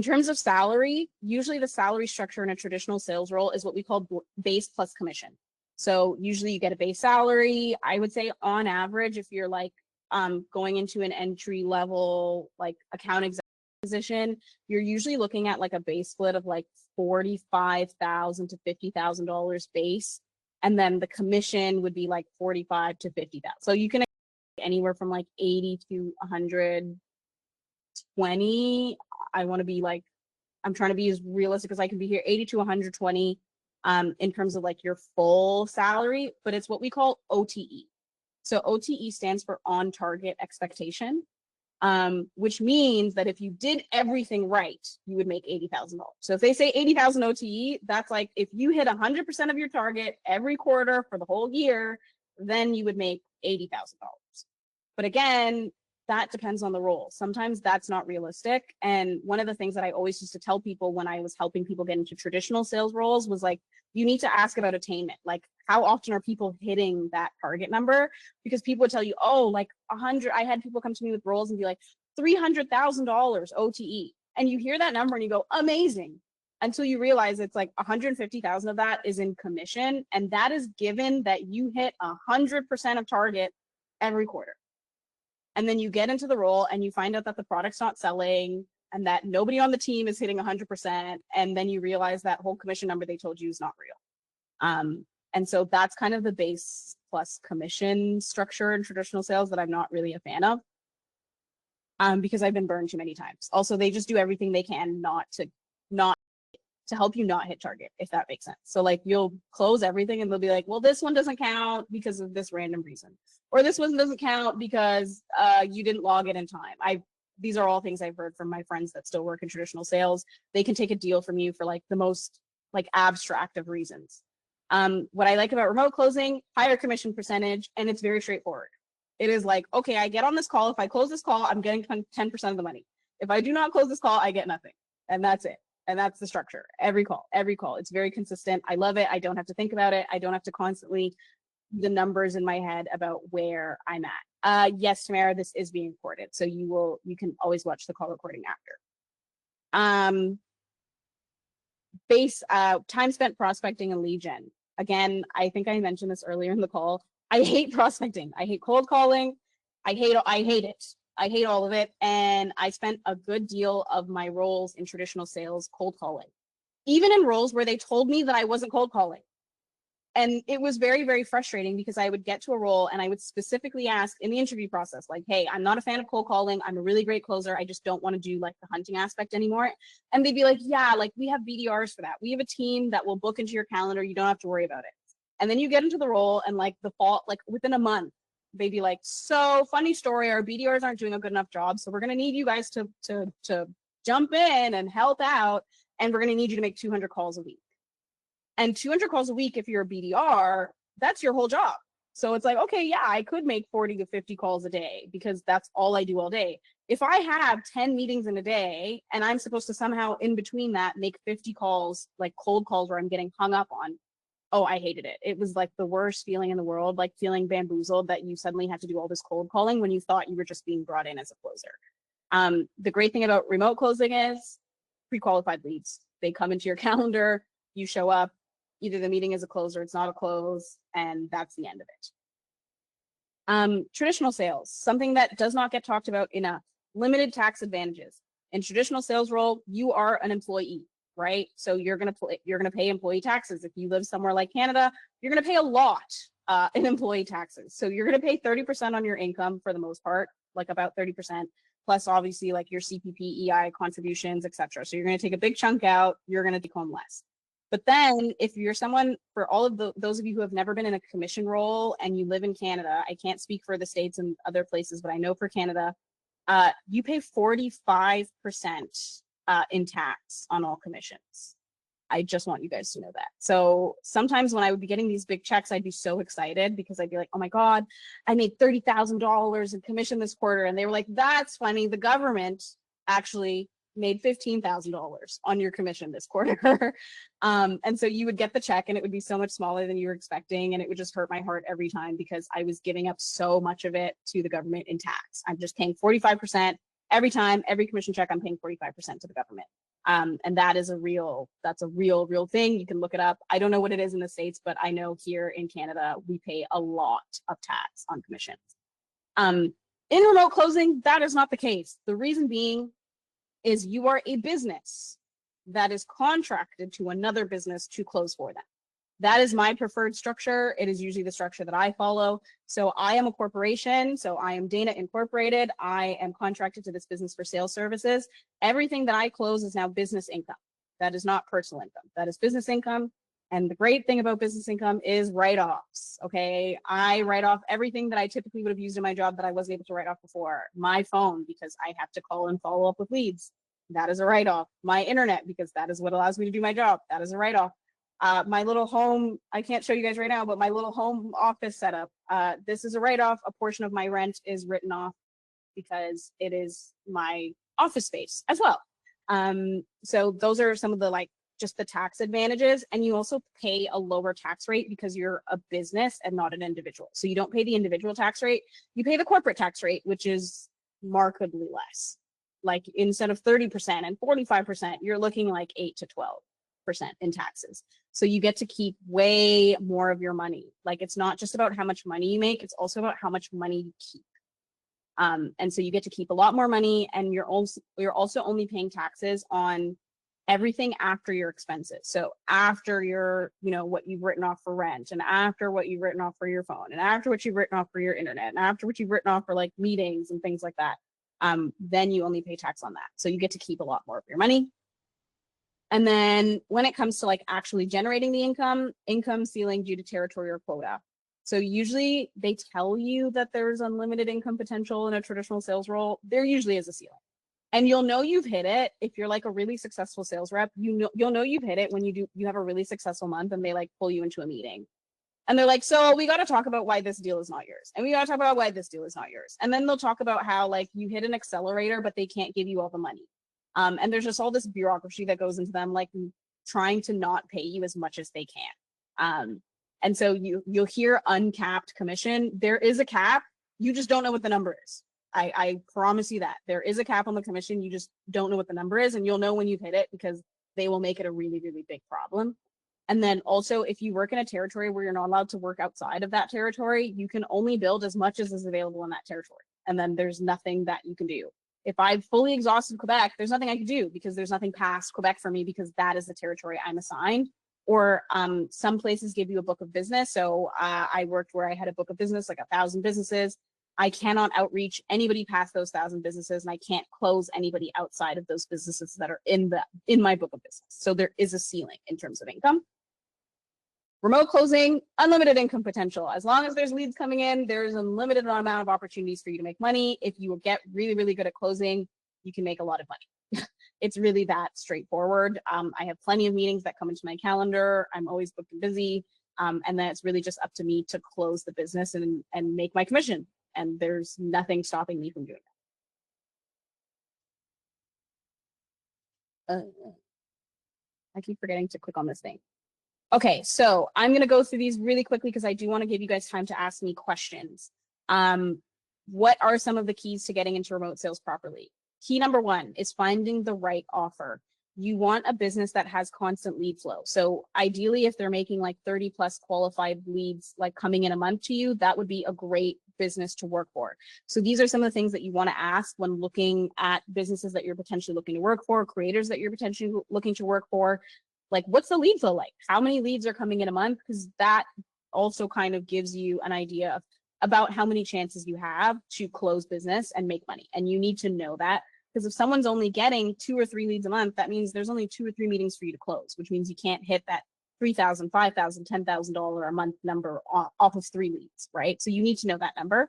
terms of salary, usually the salary structure in a traditional sales role is what we call base plus commission. So usually you get a base salary. I would say on average, if you're like going into an entry level like account executive position, you're usually looking at like a base split of like $45,000 to $50,000 base, and then the commission would be like 45 to 50,000. So you can anywhere from like 80 to 120. I want to be like, I'm trying to be as realistic as I can be here. 80 to 120 in terms of like your full salary, but it's what we call OTE. So OTE stands for on target expectation. Which means that if you did everything right, you would make $80,000. So if they say 80,000 OTE, that's like if you hit 100% of your target every quarter for the whole year, then you would make $80,000. But again, that depends on the role. Sometimes that's not realistic. And one of the things that I always used to tell people when I was helping people get into traditional sales roles was like, you need to ask about attainment. Like, how often are people hitting that target number? Because people would tell you, oh, like 100. I had people come to me with roles and be like, $300,000 OTE. And you hear that number and you go, amazing. Until you realize it's like 150,000 of that is in commission. And that is given that you hit 100% of target every quarter. And then you get into the role and you find out that the product's not selling and that nobody on the team is hitting 100%. And then you realize that whole commission number they told you is not real. And so that's kind of the base plus commission structure in traditional sales that I'm not really a fan of, because I've been burned too many times. Also, they just do everything they can not to help you not hit target, if that makes sense. So like you'll close everything and they'll be like, well, this one doesn't count because of this random reason, or this one doesn't count because you didn't log it in time. These are all things I've heard from my friends that still work in traditional sales. They can take a deal from you for like the most like abstract of reasons. What I like about remote closing, higher commission percentage, and it's very straightforward. It is like, okay, I get on this call. If I close this call, I'm getting 10% of the money. If I do not close this call, I get nothing. And that's it. And that's the structure. Every call. It's very consistent. I love it. I don't have to think about it. I don't have to constantly the numbers in my head about where I'm at. Yes, Tamara, this is being recorded. So you can always watch the call recording after. Base time spent prospecting and lead gen. Again, I think I mentioned this earlier in the call. I hate prospecting. I hate cold calling. I hate it. I hate all of it. And I spent a good deal of my roles in traditional sales cold calling, even in roles where they told me that I wasn't cold calling. And it was very, very frustrating because I would get to a role and I would specifically ask in the interview process, like, hey, I'm not a fan of cold calling. I'm a really great closer. I just don't want to do like the hunting aspect anymore. And they'd be like, yeah, like we have BDRs for that. We have a team that will book into your calendar. You don't have to worry about it. And then you get into the role and like the fall, like within a month, they'd be like, so funny story, our BDRs aren't doing a good enough job. So we're going to need you guys to jump in and help out. And we're going to need you to make 200 calls a week. And 200 calls a week, if you're a BDR, that's your whole job. So it's like, okay, yeah, I could make 40 to 50 calls a day because that's all I do all day. If I have 10 meetings in a day and I'm supposed to somehow in between that make 50 calls, like cold calls where I'm getting hung up on, oh, I hated it. It was like the worst feeling in the world, like feeling bamboozled that you suddenly had to do all this cold calling when you thought you were just being brought in as a closer. The great thing about remote closing is pre-qualified leads. They come into your calendar. You show up, either the meeting is a close or it's not a close, and that's the end of it. Traditional sales, something that does not get talked about enough. Limited tax advantages. In traditional sales role, you are an employee, right? So you're gonna pay employee taxes. If you live somewhere like Canada, you're gonna pay a lot in employee taxes. So you're gonna pay 30% on your income for the most part, like about 30%, plus obviously like your CPP, EI contributions, etc. So you're gonna take a big chunk out. You're gonna take home less. But then if you're someone, for all of those of you who have never been in a commission role and you live in Canada, I can't speak for the States and other places, but I know for Canada, you pay 45% in tax on all commissions. I just want you guys to know that. So sometimes when I would be getting these big checks, I'd be so excited because I'd be like, oh my God, I made $30,000 in commission this quarter. And they were like, that's funny. The government actually made $15,000 on your commission this quarter. And so you would get the check and it would be so much smaller than you were expecting. And it would just hurt my heart every time because I was giving up so much of it to the government in tax. I'm just paying 45% every time, every commission check, I'm paying 45% to the government. And that's a real thing. You can look it up. I don't know what it is in the States, but I know here in Canada, we pay a lot of tax on commissions. In remote closing, that is not the case. The reason being is you are a business that is contracted to another business to close for them. That is my preferred structure. It is usually the structure that I follow. So I am a corporation. So I am Dana Incorporated. I am contracted to this business for sales services. Everything that I close is now business income. That is not personal income. That is business income. And the great thing about business income is write-offs, okay? I write off everything that I typically would have used in my job that I wasn't able to write off before. My phone, because I have to call and follow up with leads. That is a write-off. My internet, because that is what allows me to do my job. That is a write-off. My little home, I can't show you guys right now, but my little home office setup, this is a write-off. A portion of my rent is written off because it is my office space as well. So those are some of the just the tax advantages. And you also pay a lower tax rate because you're a business and not an individual. So you don't pay the individual tax rate, you pay the corporate tax rate, which is markedly less. Like instead of 30% and 45%, you're looking like 8 to 12% in taxes. So you get to keep way more of your money. Like it's not just about how much money you make, it's also about how much money you keep. And so you get to keep a lot more money, and you're also only paying taxes on everything after your expenses. So after your, what you've written off for rent, and after what you've written off for your phone, and after what you've written off for your internet, and after what you've written off for like meetings and things like that, then you only pay tax on that. So you get to keep a lot more of your money. And then when it comes to like actually generating the income ceiling due to territory or quota. So usually they tell you that there's unlimited income potential in a traditional sales role. There usually is a ceiling. And you'll know you've hit it if you're like a really successful sales rep. You'll know you've hit it when you have a really successful month and they like pull you into a meeting. And they're like, so we got to talk about why this deal is not yours. And we got to talk about why this deal is not yours. And then they'll talk about how like you hit an accelerator, but they can't give you all the money. And there's just all this bureaucracy that goes into them, like trying to not pay you as much as they can. And so you'll hear uncapped commission. There is a cap. You just don't know what the number is. I promise you that. There is a cap on the commission. You just don't know what the number is. And you'll know when you've hit it because they will make it a really, really big problem. And then also, if you work in a territory where you're not allowed to work outside of that territory, you can only build as much as is available in that territory. And then there's nothing that you can do. If I've fully exhausted Quebec, there's nothing I can do because there's nothing past Quebec for me because that is the territory I'm assigned. Or some places give you a book of business. So I worked where I had a book of business, like 1,000 businesses. I cannot outreach anybody past those 1,000 businesses, and I can't close anybody outside of those businesses that are in my book of business. So there is a ceiling in terms of income. Remote closing, unlimited income potential. As long as there's leads coming in, there's a limited amount of opportunities for you to make money. If you get really, really good at closing, you can make a lot of money. It's really that straightforward. I have plenty of meetings that come into my calendar. I'm always booked and busy. And then it's really just up to me to close the business and make my commission. And there's nothing stopping me from doing that. I keep forgetting to click on this thing. Okay, so I'm going to go through these really quickly because I do want to give you guys time to ask me questions. What are some of the keys to getting into remote sales properly? Key number one is finding the right offer. You want a business that has constant lead flow. So ideally, if they're making like 30 plus qualified leads, like coming in a month to you, that would be a great business to work for. So these are some of the things that you want to ask when looking at businesses that you're potentially looking to work for, creators that you're potentially looking to work for. Like, what's the lead flow like? How many leads are coming in a month? Because that also kind of gives you an idea of about how many chances you have to close business and make money. And you need to know that. Because if someone's only getting 2 or 3 leads a month, that means there's only 2 or 3 meetings for you to close, which means you can't hit that $3,000, $5,000, $10,000 a month number off of 3 leads, right? So you need to know that number.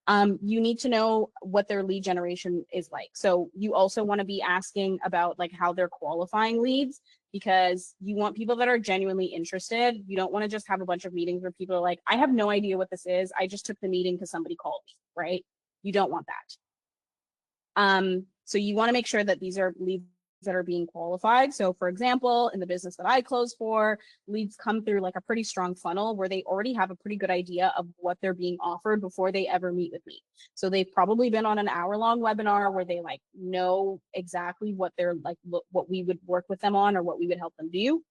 You need to know what their lead generation is like. So you also want to be asking about like how they're qualifying leads, because you want people that are genuinely interested. You don't want to just have a bunch of meetings where people are like, I have no idea what this is. I just took the meeting because somebody called me, right? You don't want that. So you want to make sure that these are leads that are being qualified. So for example, in the business that I close for, leads come through like a pretty strong funnel where they already have a pretty good idea of what they're being offered before they ever meet with me. So they've probably been on an hour-long webinar where they like know exactly what they're like, what we would work with them on or what we would help them do.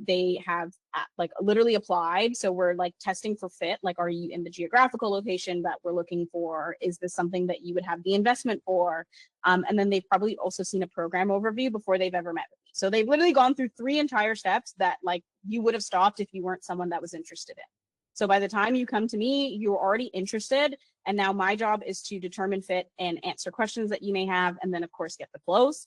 They have like literally applied. So we're like testing for fit. Like, are you in the geographical location that we're looking for? Is this something that you would have the investment for? And then they've probably also seen a program overview before they've ever met with me. So they've literally gone through 3 entire steps that like you would have stopped if you weren't someone that was interested in. So by the time you come to me, you're already interested. And now my job is to determine fit and answer questions that you may have. And then of course, get the close.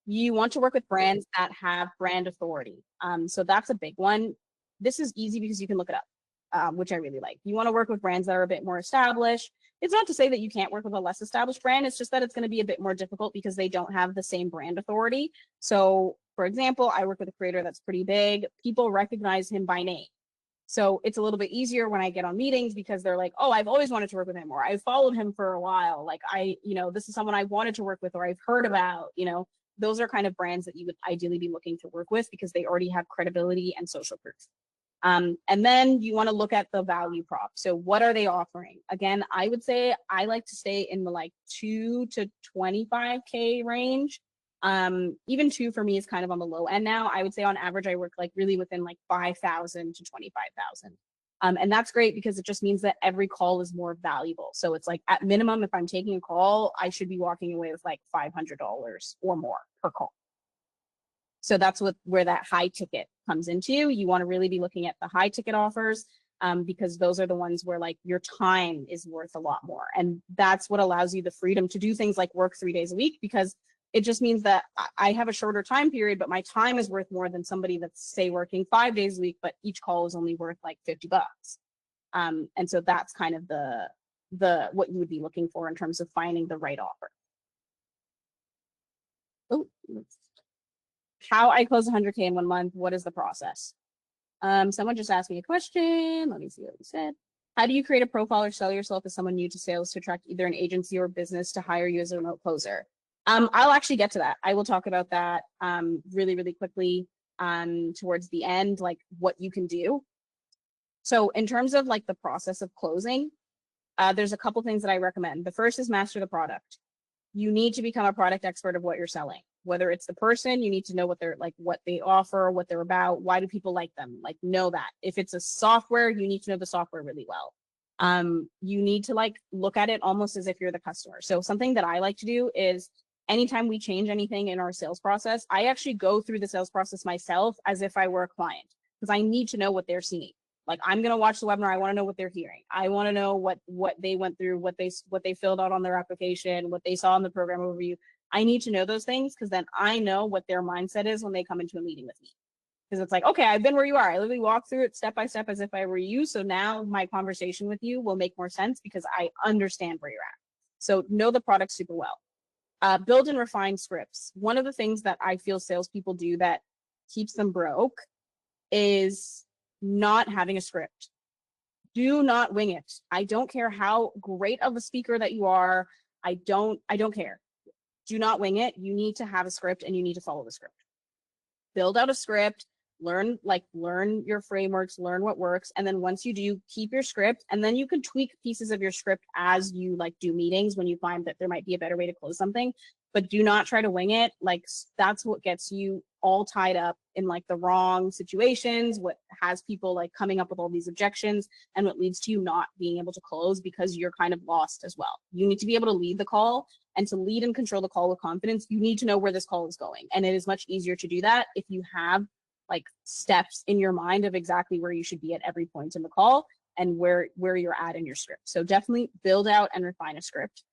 You want to work with brands that have brand authority. So that's a big one. This is easy because you can look it up, which I really like. You want to work with brands that are a bit more established. It's not to say that you can't work with a less established brand. It's just that it's going to be a bit more difficult because they don't have the same brand authority. So for example, I work with a creator that's pretty big. People recognize him by name. So it's a little bit easier when I get on meetings because they're like, oh, I've always wanted to work with him, or I've followed him for a while. Like this is someone I wanted to work with, or I've heard about, those are kind of brands that you would ideally be looking to work with because they already have credibility and social proof. And then you want to look at the value prop. So what are they offering? Again, I would say I like to stay in the like 2 to 25K range. Even 2 for me is kind of on the low end now. I would say on average, I work like really within like 5,000 to 25,000. And that's great because it just means that every call is more valuable. So it's like at minimum, if I'm taking a call, I should be walking away with like $500 or more per call. So that's where that high ticket comes into. You want to really be looking at the high ticket offers because those are the ones where like your time is worth a lot more. And that's what allows you the freedom to do things like work 3 days a week, because it just means that I have a shorter time period, but my time is worth more than somebody that's say working 5 days a week, but each call is only worth like $50. And so that's kind of the what you would be looking for in terms of finding the right offer. Oh, how I close 100K in 1 month. What is the process? Someone just asked me a question. Let me see what he said. How do you create a profile or sell yourself as someone new to sales to attract either an agency or business to hire you as a remote closer? I'll actually get to that. I will talk about that really, really quickly towards the end, like what you can do. So in terms of like the process of closing, there's a couple things that I recommend. The first is master the product. You need to become a product expert of what you're selling. Whether it's the person, you need to know what they're like, what they offer, what they're about. Why do people like them? Like, know that. If it's a software, you need to know the software really well. You need to like look at it almost as if you're the customer. So something that I like to do is anytime we change anything in our sales process, I actually go through the sales process myself as if I were a client, because I need to know what they're seeing. Like, I'm going to watch the webinar. I want to know what they're hearing. I want to know what they went through, what they filled out on their application, what they saw in the program overview. I need to know those things because then I know what their mindset is when they come into a meeting with me. Because it's like, okay, I've been where you are. I literally walk through it step by step as if I were you. So now my conversation with you will make more sense because I understand where you're at. So know the product super well. Build and refine scripts. One of the things that I feel salespeople do that keeps them broke is not having a script. Do not wing it. I don't care how great of a speaker that you are. I don't care. Do not wing it. You need to have a script and you need to follow the script. Build out a script, learn your frameworks, learn what works. And then once you do, keep your script. And then you can tweak pieces of your script as you like do meetings when you find that there might be a better way to close something. but do not try to wing it. Like that's what gets you all tied up in like the wrong situations, what has people like coming up with all these objections, and what leads to you not being able to close because you're kind of lost as well. You need to be able to lead the call, and to lead and control the call with confidence, you need to know where this call is going. And it is much easier to do that if you have like steps in your mind of exactly where you should be at every point in the call and where you're at in your script. So definitely build out and refine a script.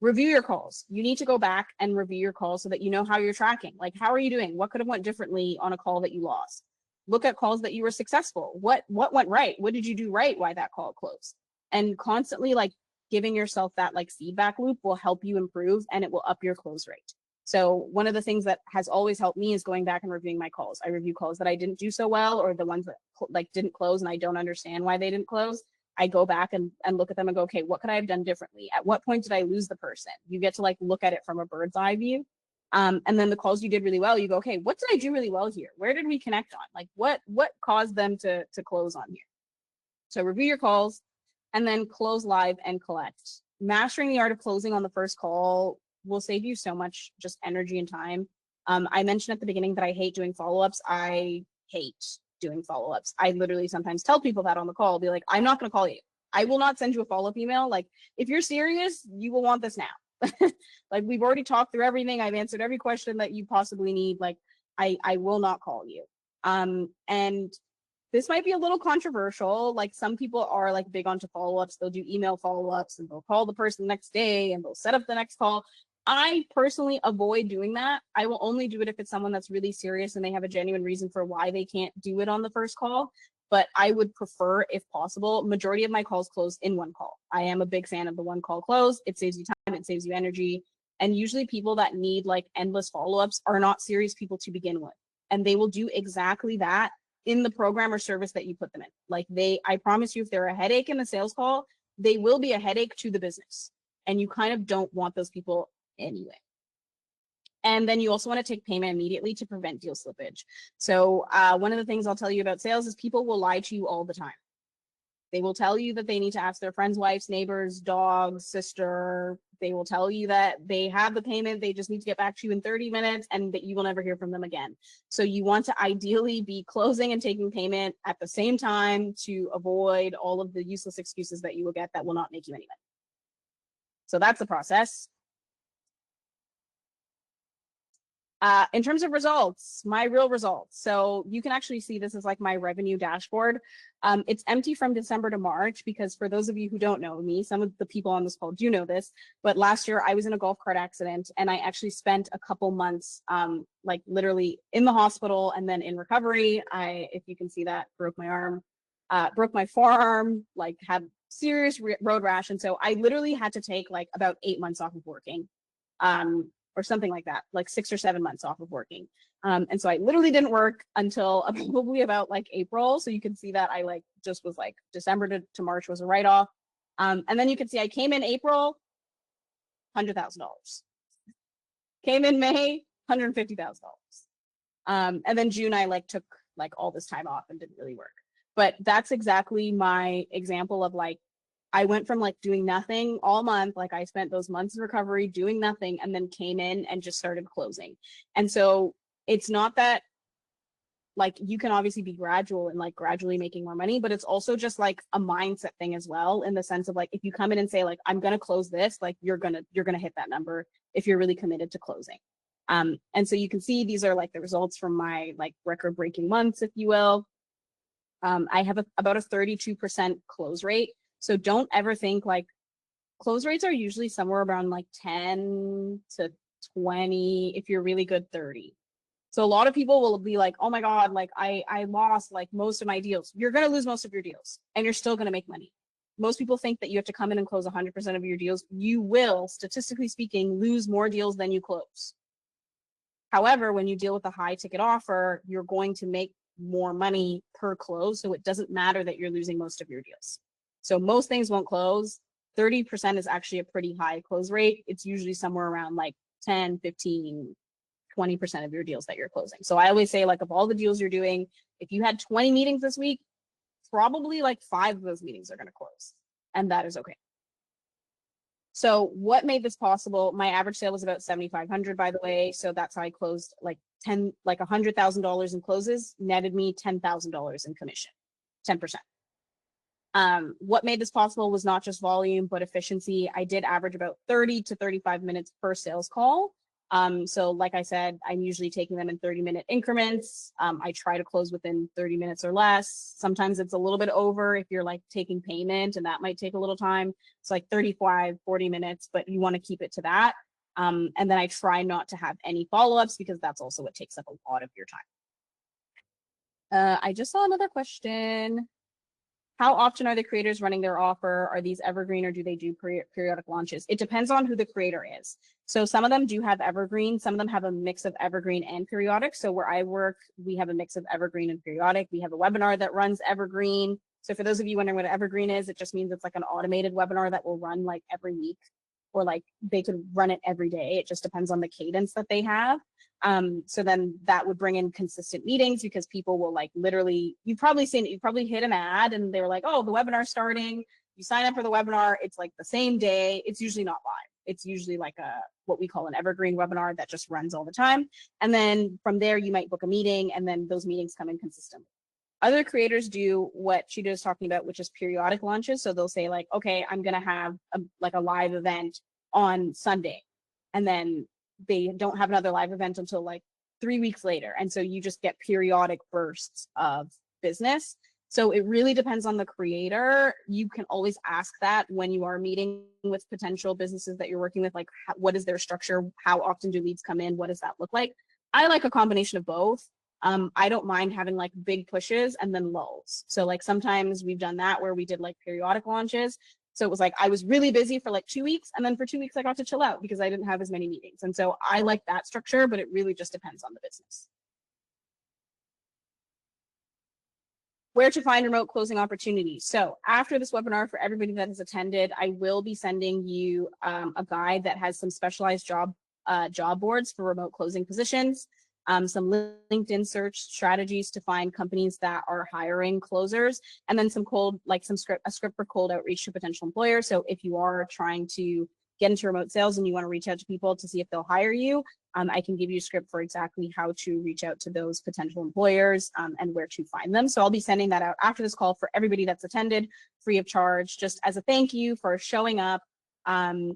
Review your calls. You need to go back and review your calls so that you know how you're tracking. Like, how are you doing? What could have went differently on a call that you lost? Look at calls that you were successful. What went right? What did you do right? Why that call closed? And constantly like giving yourself that like feedback loop will help you improve, and it will up your close rate. So one of the things that has always helped me is going back and reviewing my calls. I review calls that I didn't do so well, or the ones that like didn't close and I don't understand why they didn't close. I go back and look at them and go, okay, what could I have done differently? At what point did I lose the person? You get to like look at it from a bird's eye view. And then the calls you did really well, you go, okay, what did I do really well here? Where did we connect on? Like what caused them to close on here? So review your calls and then close live and collect. Mastering the art of closing on the first call will save you so much just energy and time. I mentioned at the beginning that I hate doing follow-ups. I hate doing follow-ups. I literally sometimes tell people that on the call. I'll be like, I'm not going to call you. I will not send you a follow-up email. Like, if you're serious, you will want this now. Like, we've already talked through everything. I've answered every question that you possibly need. Like, I will not call you. And this might be a little controversial. Like, some people are like big onto follow-ups. They'll do email follow-ups and they'll call the person the next day and they'll set up the next call. I personally avoid doing that. I will only do it if it's someone that's really serious and they have a genuine reason for why they can't do it on the first call. But I would prefer, if possible, majority of my calls close in one call. I am a big fan of the one call close. It saves you time, it saves you energy. And usually people that need like endless follow-ups are not serious people to begin with. And they will do exactly that in the program or service that you put them in. Like I promise you, if they're a headache in the sales call, they will be a headache to the business. And you kind of don't want those people anyway. And then you also want to take payment immediately to prevent deal slippage. So one of the things I'll tell you about sales is people will lie to you all the time. They will tell you that they need to ask their friends, wives, neighbors, dogs, sister. They will tell you that they have the payment, they just need to get back to you in 30 minutes and that you will never hear from them again. So you want to ideally be closing and taking payment at the same time to avoid all of the useless excuses that you will get that will not make you any money. So that's the process. In terms of results, my real results. So you can actually see this is like my revenue dashboard. It's empty from December to March because for those of you who don't know me, some of the people on this call do know this, but last year I was in a golf cart accident and I actually spent a couple months like literally in the hospital and then in recovery. If you can see that, broke my arm, broke my forearm, like had serious road rash. And so I literally had to take like about 8 months off of working. Or something like that, like 6 or 7 months off of working. And so I literally didn't work until probably about like April. So you can see that I like just was like December to March was a write-off. And then you can see I came in April, $100,000. Came in May, $150,000. And then June, I like took like all this time off and didn't really work. But that's exactly my example of like, I went from like doing nothing all month, like I spent those months in recovery doing nothing and then came in and just started closing. And so it's not that like you can obviously be gradual and like gradually making more money, but it's also just like a mindset thing as well, in the sense of like if you come in and say like I'm gonna close this, like you're gonna hit that number if you're really committed to closing. And so you can see these are like the results from my like record-breaking months, if you will. I have about a 32% close rate. So don't ever think like close rates are usually somewhere around like 10 to 20, if you're really good, 30. So a lot of people will be like, oh my God, like I lost like most of my deals. You're going to lose most of your deals and you're still going to make money. Most people think that you have to come in and close 100% of your deals. You will, statistically speaking, lose more deals than you close. However, when you deal with a high ticket offer, you're going to make more money per close. So it doesn't matter that you're losing most of your deals. So most things won't close. 30% is actually a pretty high close rate. It's usually somewhere around like 10, 15, 20% of your deals that you're closing. So I always say like of all the deals you're doing, if you had 20 meetings this week, probably like 5 of those meetings are going to close. And that is okay. So what made this possible? My average sale was about 7,500, by the way. So that's how I closed like $100,000 in closes, netted me $10,000 in commission, 10%. What made this possible was not just volume, but efficiency. I did average about 30 to 35 minutes per sales call. So like I said, I'm usually taking them in 30-minute increments. I try to close within 30 minutes or less. Sometimes it's a little bit over if you're like taking payment, and that might take a little time. It's like 35, 40 minutes, but you want to keep it to that. And then I try not to have any follow-ups because that's also what takes up a lot of your time. I just saw another question. How often are the creators running their offer? Are these evergreen or do they do periodic launches? It depends on who the creator is. So some of them do have evergreen. Some of them have a mix of evergreen and periodic. So where I work, we have a mix of evergreen and periodic. We have a webinar that runs evergreen. So for those of you wondering what evergreen is, it just means it's like an automated webinar that will run like every week, or like they could run it every day. It just depends on the cadence that they have. So then that would bring in consistent meetings, because people will like literally, you've probably hit an ad and they were like, oh, the webinar's starting. You sign up for the webinar. It's like the same day. It's usually not live. It's usually like what we call an evergreen webinar that just runs all the time. And then from there, you might book a meeting, and then those meetings come in consistently. Other creators do what Cheetah is talking about, which is periodic launches. So they'll say like, okay, I'm going to have a live event on Sunday. And then they don't have another live event until like 3 weeks later. And so you just get periodic bursts of business. So it really depends on the creator. You can always ask that when you are meeting with potential businesses that you're working with, like what is their structure? How often do leads come in? What does that look like? I like a combination of both. I don't mind having like big pushes and then lulls. So like sometimes we've done that where we did like periodic launches. So it was like I was really busy for like 2 weeks, and then for 2 weeks I got to chill out because I didn't have as many meetings. And so I like that structure, but it really just depends on the business. Where to find remote closing opportunities. So after this webinar, for everybody that has attended, I will be sending you a guide that has some specialized job boards for remote closing positions, some LinkedIn search strategies to find companies that are hiring closers, and then a script for cold outreach to potential employers. So if you are trying to get into remote sales and you want to reach out to people to see if they'll hire you, I can give you a script for exactly how to reach out to those potential employers and where to find them. So I'll be sending that out after this call for everybody that's attended, free of charge, just as a thank you for showing up and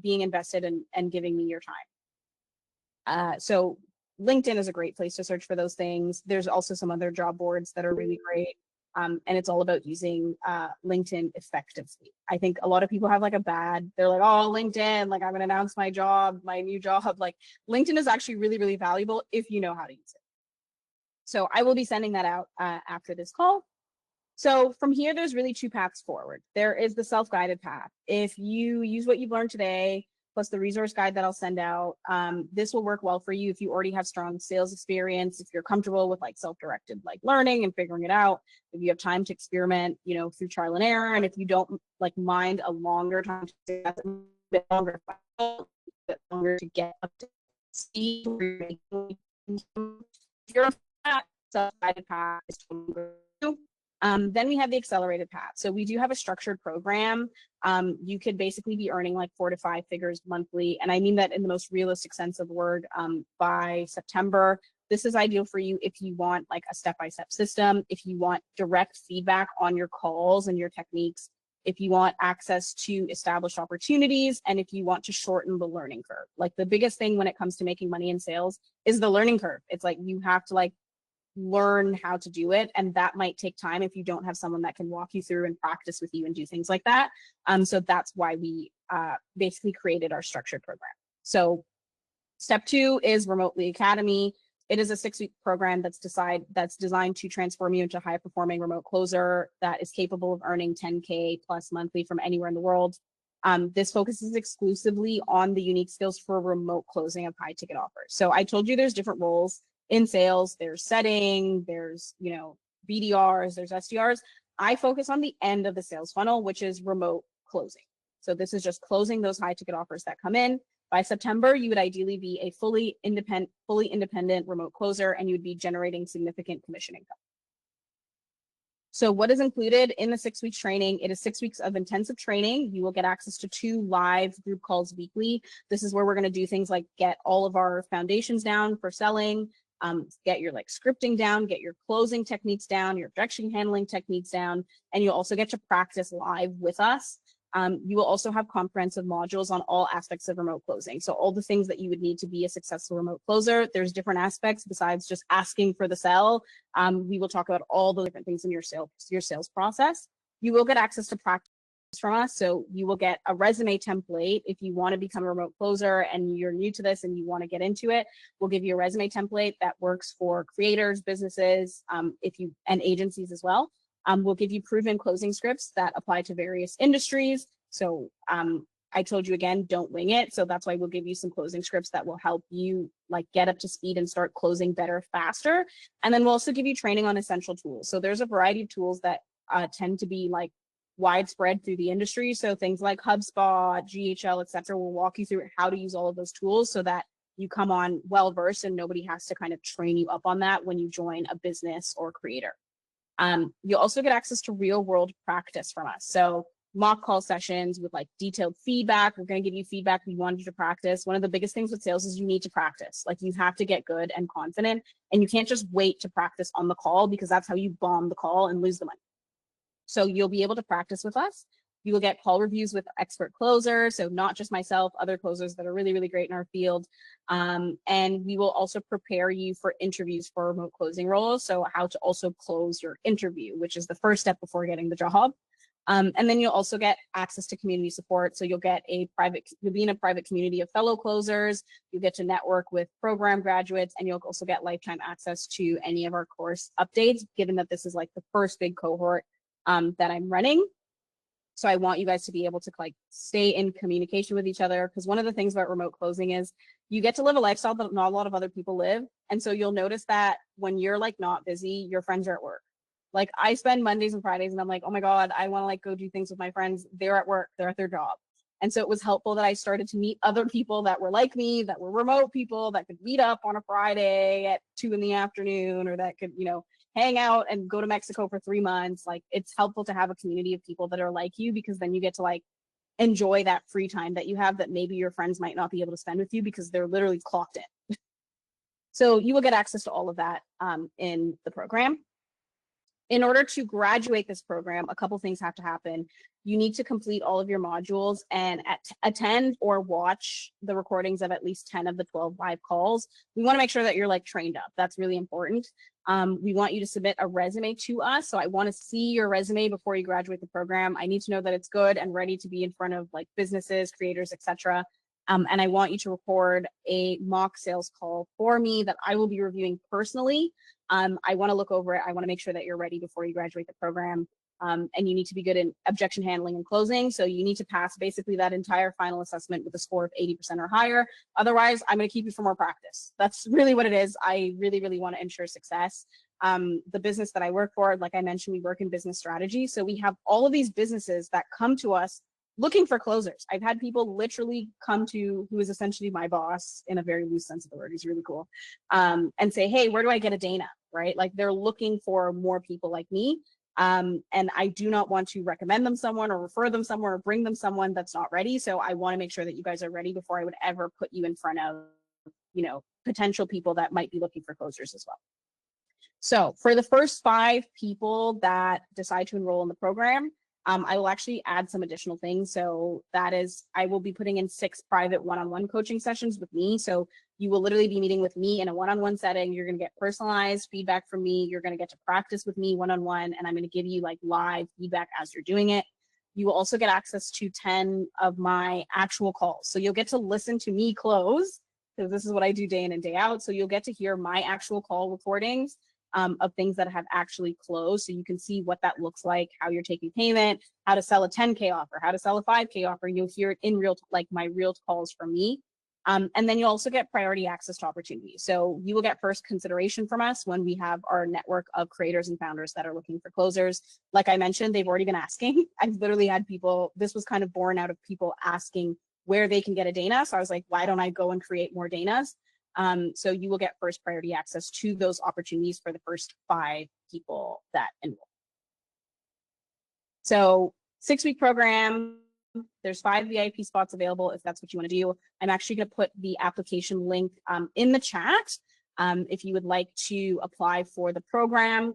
being invested and giving me your time. So LinkedIn is a great place to search for those things. There's also some other job boards that are really great. And it's all about using LinkedIn effectively. I think a lot of people have like they're like, oh, LinkedIn, like I'm gonna announce my new job. Like LinkedIn is actually really, really valuable if you know how to use it. So I will be sending that out after this call. So from here, there's really two paths forward. There is the self-guided path. If you use what you've learned today, plus the resource guide that I'll send out, this will work well for you if you already have strong sales experience, if you're comfortable with like self-directed like learning and figuring it out, if you have time to experiment, through trial and error, and if you don't like mind a longer time, a bit longer to get up to speed. If you're on that self-guided path, is then we have the accelerated path. So we do have a structured program. You could basically be earning like 4 to 5 figures monthly. And I mean that in the most realistic sense of the word by September. This is ideal for you if you want like a step-by-step system, if you want direct feedback on your calls and your techniques, if you want access to established opportunities, and if you want to shorten the learning curve. Like the biggest thing when it comes to making money in sales is the learning curve. It's like you have to like learn how to do it, and that might take time if you don't have someone that can walk you through and practice with you and do things like that. So that's why we basically created our structured program. So step 2 is Remotely Academy. It is a 6-week program that's designed to transform you into a high-performing remote closer that is capable of earning 10K plus monthly from anywhere in the world. This focuses exclusively on the unique skills for remote closing of high-ticket offers. So I told you there's different roles in sales. There's setting, there's BDRs, there's SDRs. I focus on the end of the sales funnel, which is remote closing. So this is just closing those high-ticket offers that come in. By September, you would ideally be a fully independent remote closer, and you would be generating significant commission income. So what is included in the 6 weeks training? It is 6 weeks of intensive training. You will get access to 2 live group calls weekly. This is where we're going to do things like get all of our foundations down for selling, get your like scripting down, get your closing techniques down, your objection handling techniques down, and you'll also get to practice live with us. You will also have comprehensive modules on all aspects of remote closing. So all the things that you would need to be a successful remote closer, there's different aspects besides just asking for the sell. We will talk about all the different things in your sales process. You will get access to practice from us. So you will get a resume template. If you want to become a remote closer and you're new to this and you want to get into it, we'll give you a resume template that works for creators, businesses, and agencies as well. We'll give you proven closing scripts that apply to various industries. So I told you again, don't wing it. So that's why we'll give you some closing scripts that will help you like get up to speed and start closing better, faster. And then we'll also give you training on essential tools. So there's a variety of tools that tend to be like widespread through the industry. So things like HubSpot, GHL, et cetera, will walk you through how to use all of those tools so that you come on well-versed and nobody has to kind of train you up on that when you join a business or creator. You'll also get access to real world practice from us. So mock call sessions with like detailed feedback. We're going to give you feedback we want you to practice. One of the biggest things with sales is you need to practice. Like you have to get good and confident, and you can't just wait to practice on the call because that's how you bomb the call and lose the money. So you'll be able to practice with us. You will get call reviews with expert closers. So not just myself, other closers that are really, really great in our field. And we will also prepare you for interviews for remote closing roles. So how to also close your interview, which is the first step before getting the job. And then you'll also get access to community support. So you'll be in a private community of fellow closers. You get to network with program graduates, and you'll also get lifetime access to any of our course updates, given that this is like the first big cohort that I'm running. So I want you guys to be able to like stay in communication with each other, because one of the things about remote closing is you get to live a lifestyle that not a lot of other people live. And so you'll notice that when you're like not busy, your friends are at work. Like I spend Mondays and Fridays and I'm like, oh my God, I want to like go do things with my friends. They're at work, they're at their job. And so it was helpful that I started to meet other people that were like me, that were remote people that could meet up on a Friday at 2 p.m, or that could, hang out and go to Mexico for 3 months. Like it's helpful to have a community of people that are like you, because then you get to like enjoy that free time that you have that maybe your friends might not be able to spend with you because they're literally clocked in. So you will get access to all of that in the program. In order to graduate this program, a couple things have to happen. You need to complete all of your modules and attend or watch the recordings of at least 10 of the 12 live calls. We want to make sure that you're like trained up. That's really important. We want you to submit a resume to us. So I want to see your resume before you graduate the program. I need to know that it's good and ready to be in front of like businesses, creators, etc. And I want you to record a mock sales call for me that I will be reviewing personally. I want to look over it. I want to make sure that you're ready before you graduate the program. And you need to be good in objection handling and closing. So you need to pass basically that entire final assessment with a score of 80% or higher. Otherwise, I'm going to keep you for more practice. That's really what it is. I really, really want to ensure success. The business that I work for, like I mentioned, we work in business strategy. So we have all of these businesses that come to us looking for closers. I've had people literally come to, who is essentially my boss in a very loose sense of the word, he's really cool, and say, hey, where do I get a Dana, right? Like they're looking for more people like me. And I do not want to recommend them someone or refer them somewhere or bring them someone that's not ready. So I want to make sure that you guys are ready before I would ever put you in front of, potential people that might be looking for closers as well. So for the first 5 people that decide to enroll in the program, I will actually add some additional things. So that is, I will be putting in 6 private one-on-one coaching sessions with me. So you will literally be meeting with me in a one-on-one setting. You're going to get personalized feedback from me. You're going to get to practice with me one-on-one, and I'm going to give you like live feedback as you're doing it. You will also get access to 10 of my actual calls. So you'll get to listen to me close, because this is what I do day in and day out. So you'll get to hear my actual call recordings of things that have actually closed. So you can see what that looks like, how you're taking payment, how to sell a 10K offer, how to sell a 5K offer. You'll hear it in real, like my real calls from me. And then you'll also get priority access to opportunities. So you will get first consideration from us when we have our network of creators and founders that are looking for closers. Like I mentioned, they've already been asking. I've literally had people, this was kind of born out of people asking where they can get a Dana. So I was like, why don't I go and create more Danas? So you will get first priority access to those opportunities for the first 5 people that enroll. So 6-week program. There's 5 VIP spots available if that's what you want to do. I'm actually going to put the application link in the chat. If you would like to apply for the program,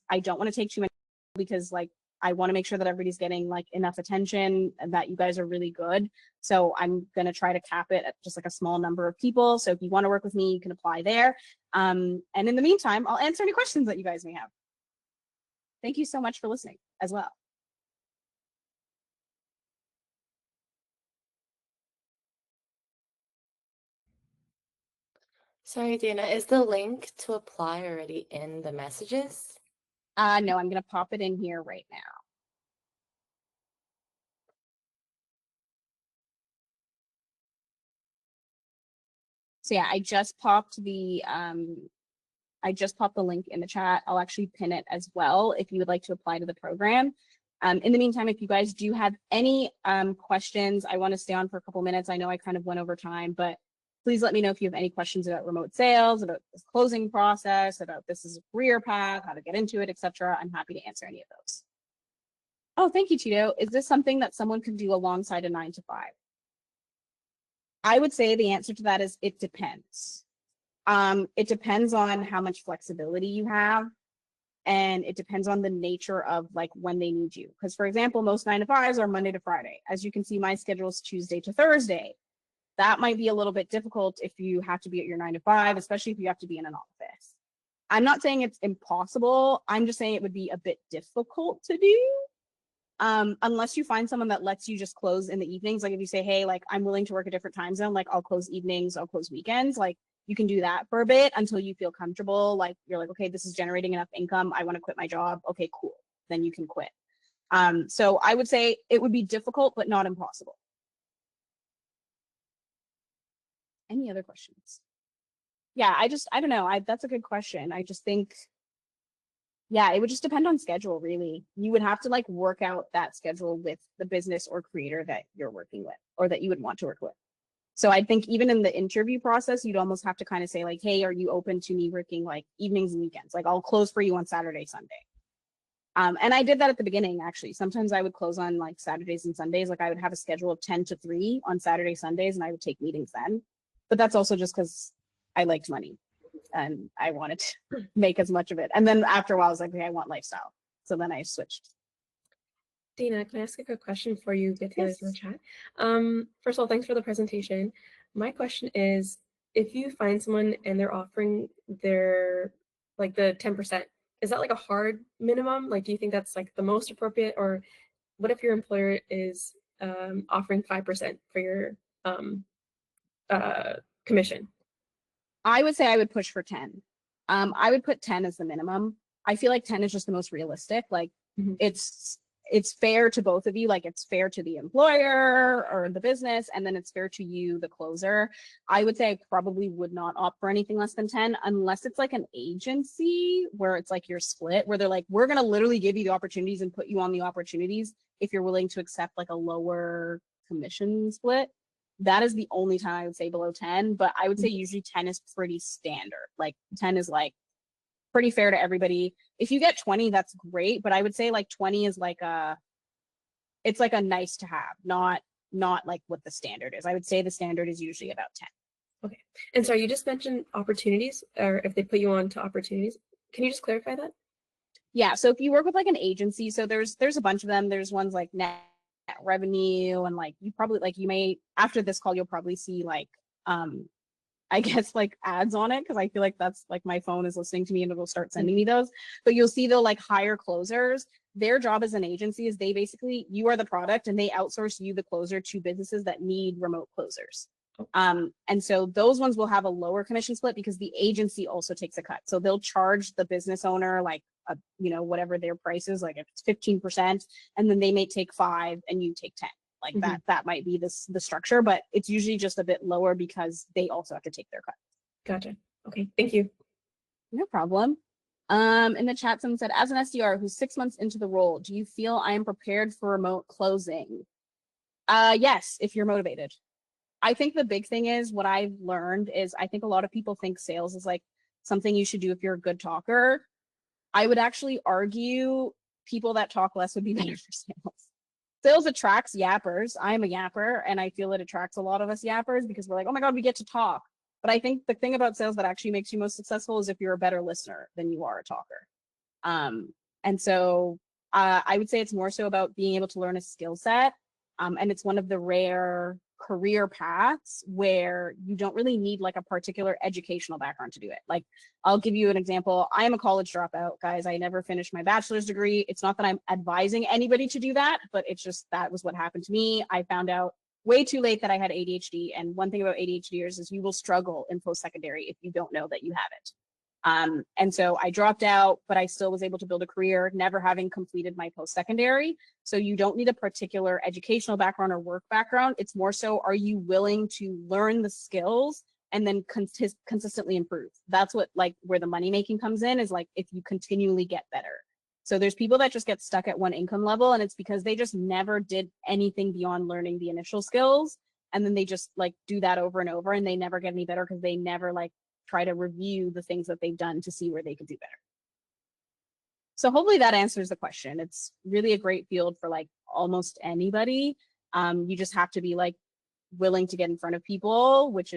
I don't want to take too much because like I want to make sure that everybody's getting like enough attention and that you guys are really good. So I'm going to try to cap it at just like a small number of people. So if you want to work with me, you can apply there. And in the meantime, I'll answer any questions that you guys may have. Thank you so much for listening as well. Sorry, Dana, is the link to apply already in the messages? No, I'm going to pop it in here right now. So yeah, I just popped the link in the chat. I'll actually pin it as well if you would like to apply to the program. In the meantime, if you guys do have any questions, I want to stay on for a couple minutes. I know I kind of went over time, but please let me know if you have any questions about remote sales, about this closing process, about this is a career path, how to get into it, etc. I'm happy to answer any of those. Oh, thank you, Tito. Is this something that someone can do alongside a 9-to-5? I would say the answer to that is it depends. It depends on how much flexibility you have, and it depends on the nature of like when they need you. Because for example, most 9-to-5s are Monday to Friday. As you can see, my schedule is Tuesday to Thursday. That might be a little bit difficult if you have to be at your 9-to-5, especially if you have to be in an office. I'm not saying it's impossible. I'm just saying it would be a bit difficult to do. Unless you find someone that lets you just close in the evenings. Like if you say, hey, like I'm willing to work a different time zone, like I'll close evenings, I'll close weekends, like you can do that for a bit until you feel comfortable. Like you're like, okay, this is generating enough income. I want to quit my job. Okay, cool. Then you can quit. So I would say it would be difficult, but not impossible. Any other questions? Yeah, I don't know. That's a good question. I just think, yeah, it would just depend on schedule, really. You would have to like work out that schedule with the business or creator that you're working with or that you would want to work with. So I think even in the interview process, you'd almost have to kind of say like, hey, are you open to me working like evenings and weekends? Like I'll close for you on Saturday, Sunday. And I did that at the beginning, actually. Sometimes I would close on like Saturdays and Sundays. Like I would have a schedule of 10 to 3 on Saturday, Sundays, and I would take meetings then. But that's also just because I liked money and I wanted to make as much of it. And then after a while, I was like, okay, I want lifestyle. So then I switched. Dana, can I ask a quick question before you get to Yes. the chat? First of all, thanks for the presentation. My question is, if you find someone and they're offering their, like the 10%, is that like a hard minimum? Like, do you think that's like the most appropriate? Or what if your employer is offering 5% for your commission? I would say I would push for 10. I would put 10 as the minimum. I feel like 10 is just the most realistic. Like it's fair to both of you. Like it's fair to the employer or the business, and then it's fair to you, the closer. I would say I probably would not opt for anything less than 10 unless it's like an agency where it's like you're split, where they're like, we're going to literally give you the opportunities and put you on the opportunities if you're willing to accept like a lower commission split. That is the only time I would say below 10, but I would say usually 10 is pretty standard. Like 10 is like pretty fair to everybody. If you get 20, that's great, but I would say like 20 is like it's like a nice to have, not like what the standard is. I would say the standard is usually about 10. Okay. And sorry, you just mentioned opportunities, or if they put you on to opportunities. Can you just clarify that? Yeah, so if you work with like an agency, so there's a bunch of them. There's ones like net revenue, and like you probably like you may after this call you'll probably see like I guess like ads on it, because I feel like that's like my phone is listening to me and it'll start sending me those. But you'll see they'll like hire closers. Their job as an agency is they basically, you are the product and they outsource you, the closer, to businesses that need remote closers. And so those ones will have a lower commission split because the agency also takes a cut. So they'll charge the business owner like whatever their price is, like if it's 15%, and then they may take 5 and you take 10. Like that might be the structure, but it's usually just a bit lower because they also have to take their cut. Gotcha. Okay, thank you. No problem. In the chat, someone said, as an SDR who's 6 months into the role, do you feel I am prepared for remote closing? Yes, if you're motivated. I think the big thing is what I've learned is I think a lot of people think sales is like something you should do if you're a good talker. I would actually argue people that talk less would be better for sales. Sales attracts yappers. I'm a yapper, and I feel it attracts a lot of us yappers because we're like, oh my God, we get to talk. But I think the thing about sales that actually makes you most successful is if you're a better listener than you are a talker. And so I would say it's more so about being able to learn a skill set. And it's one of the rare career paths where you don't really need like a particular educational background to do it. Like, I'll give you an example. I am a college dropout, guys. I never finished my bachelor's degree. It's not that I'm advising anybody to do that, but it's just that was what happened to me. I found out way too late that I had ADHD. And one thing about ADHDers is you will struggle in post-secondary if you don't know that you have it. And so I dropped out, but I still was able to build a career, never having completed my post-secondary. So you don't need a particular educational background or work background. It's more so, are you willing to learn the skills and then consistently improve? That's what, like, where the money making comes in, is like, if you continually get better. So there's people that just get stuck at one income level, and it's because they just never did anything beyond learning the initial skills. And then they just like do that over and over, and they never get any better because they never like try to review the things that they've done to see where they could do better. So hopefully that answers the question. It's really a great field for like almost anybody. You just have to be like willing to get in front of people, which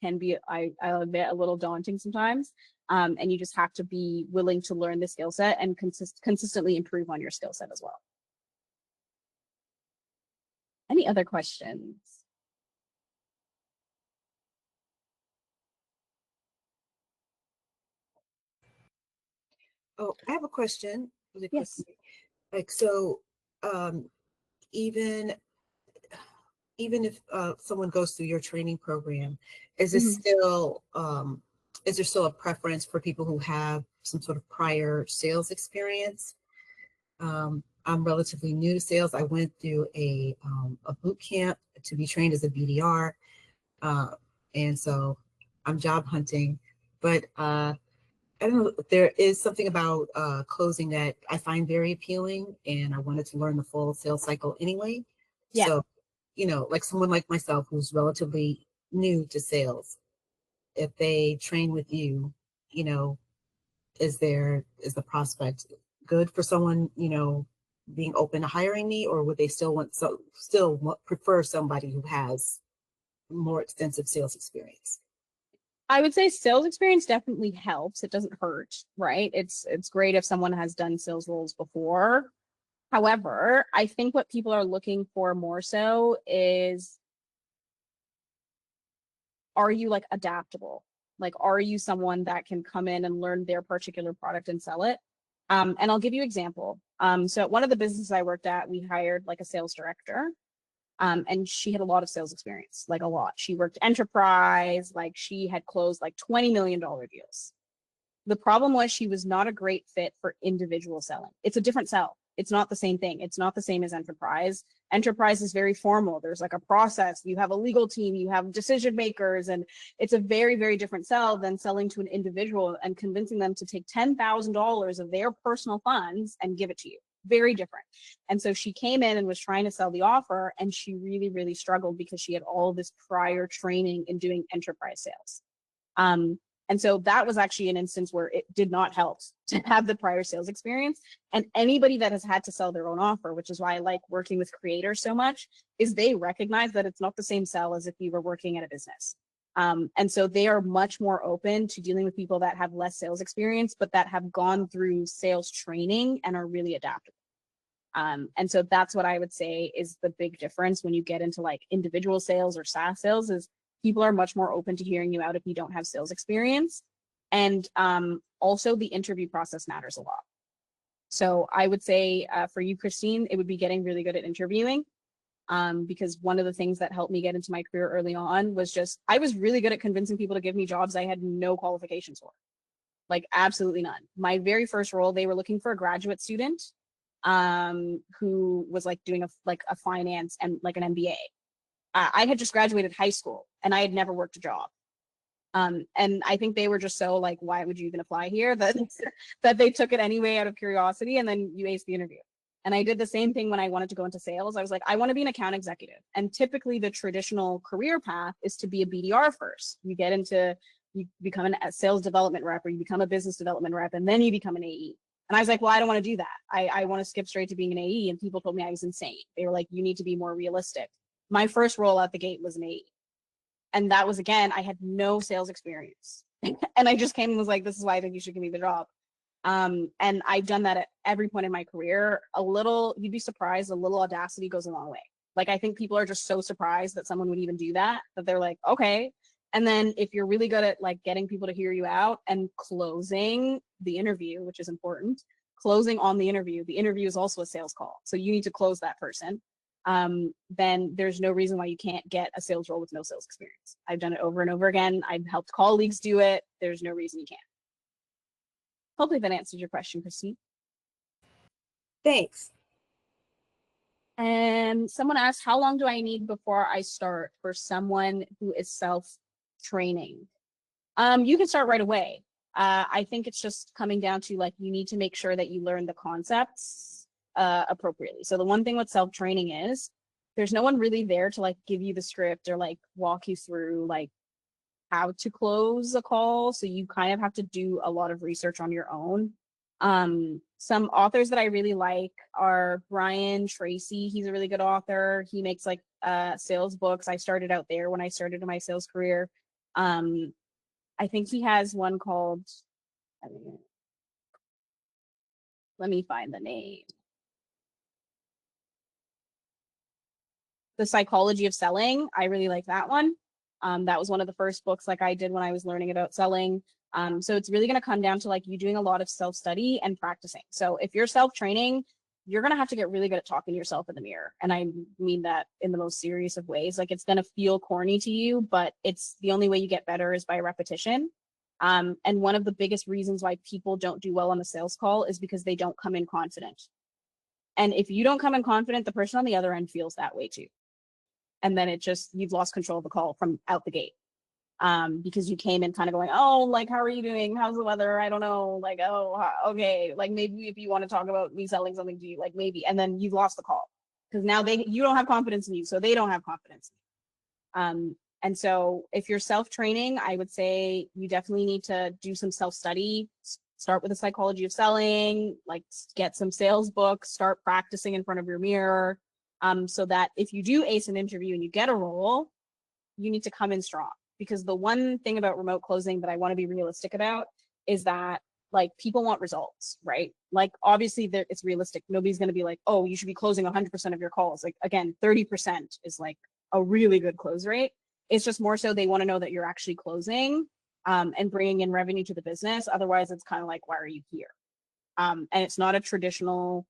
can be I'll admit, a little daunting sometimes. And you just have to be willing to learn the skill set and consistently improve on your skill set as well. Any other questions? Oh, I have a question. Really Yes. quickly. Like, so even if someone goes through your training program, is it still is there still a preference for people who have some sort of prior sales experience? I'm relatively new to sales. I went through a boot camp to be trained as a BDR, and so I'm job hunting. But I don't know, there is something about closing that I find very appealing, and I wanted to learn the full sales cycle anyway. Yeah. So, like someone like myself who's relatively new to sales, if they train with you, is the prospect good for someone, being open to hiring me, or would they still prefer somebody who has more extensive sales experience? I would say sales experience definitely helps. It doesn't hurt, right? It's great if someone has done sales roles before. However, I think what people are looking for more so is, are you like adaptable? Like, are you someone that can come in and learn their particular product and sell it? And I'll give you an example. So at one of the businesses I worked at, we hired like a sales director. And she had a lot of sales experience, like a lot. She worked enterprise, like she had closed like $20 million deals. The problem was she was not a great fit for individual selling. It's a different sell. It's not the same thing. It's not the same as enterprise. Enterprise is very formal. There's like a process. You have a legal team, you have decision makers, and it's a very, very different sell than selling to an individual and convincing them to take $10,000 of their personal funds and give it to you. Very different. And so she came in and was trying to sell the offer, and she really, really struggled because she had all this prior training in doing enterprise sales. And so that was actually an instance where it did not help to have the prior sales experience. And anybody that has had to sell their own offer, which is why I like working with creators so much, is they recognize that it's not the same sell as if you were working at a business. And so they are much more open to dealing with people that have less sales experience, but that have gone through sales training and are really adaptable. And so that's what I would say is the big difference when you get into like individual sales or SaaS sales, is people are much more open to hearing you out if you don't have sales experience. And also the interview process matters a lot. So I would say for you, Christine, it would be getting really good at interviewing. Because one of the things that helped me get into my career early on was just, I was really good at convincing people to give me jobs I had no qualifications for. Like absolutely none. My very first role, they were looking for a graduate student who was like doing a finance and like an MBA. I had just graduated high school and I had never worked a job. And I think they were just so like, why would you even apply here? That they took it anyway out of curiosity, and then you aced the interview. And I did the same thing when I wanted to go into sales. I was like, I want to be an account executive. And typically the traditional career path is to be a BDR first. You become a sales development rep, or you become a business development rep, and then you become an AE. And I was like, well, I don't want to do that. I want to skip straight to being an AE. And people told me I was insane. They were like, you need to be more realistic. My first role out the gate was an AE. And that was, again, I had no sales experience. And I just came and was like, this is why I think you should give me the job. And I've done that at every point in my career. You'd be surprised, a little audacity goes a long way. Like, I think people are just so surprised that someone would even do that they're like, okay. And then if you're really good at like getting people to hear you out and closing the interview, which is important, closing on the interview is also a sales call. So you need to close that person. Then there's no reason why you can't get a sales role with no sales experience. I've done it over and over again. I've helped colleagues do it. There's no reason you can't. Hopefully that answered your question, Christine. Thanks. And someone asked, how long do I need before I start for someone who is self-training? You can start right away. I think it's just coming down to like, you need to make sure that you learn the concepts appropriately. So the one thing with self-training is there's no one really there to like give you the script or like walk you through like how to close a call. So you kind of have to do a lot of research on your own. Some authors that I really like are Brian Tracy. He's a really good author. He makes like sales books. I started out there when I started in my sales career. I think he has one called, let me find the name. The Psychology of Selling. I really like that one. That was one of the first books like I did when I was learning about selling. So it's really going to come down to like you doing a lot of self-study and practicing. So if you're self-training, you're going to have to get really good at talking to yourself in the mirror. And I mean that in the most serious of ways. Like, it's going to feel corny to you, but it's the only way you get better is by repetition. And one of the biggest reasons why people don't do well on a sales call is because they don't come in confident. And if you don't come in confident, the person on the other end feels that way too. And then you've lost control of the call from out the gate. Because you came in kind of going, oh, like, how are you doing? How's the weather? I don't know. Like, oh, okay. Like, maybe if you want to talk about me selling something to you, like maybe, and then you've lost the call because now you don't have confidence in you. So they don't have confidence in you. And so if you're self-training, I would say you definitely need to do some self-study, start with the Psychology of Selling, like get some sales books, start practicing in front of your mirror. So that if you do ace an interview and you get a role, you need to come in strong. Because the one thing about remote closing that I want to be realistic about is that like people want results, right? Like, obviously it's realistic. Nobody's going to be like, oh, you should be closing 100% of your calls. Like, again, 30% is like a really good close rate. It's just more so they want to know that you're actually closing and bringing in revenue to the business. Otherwise, it's kind of like, why are you here? And it's not a traditional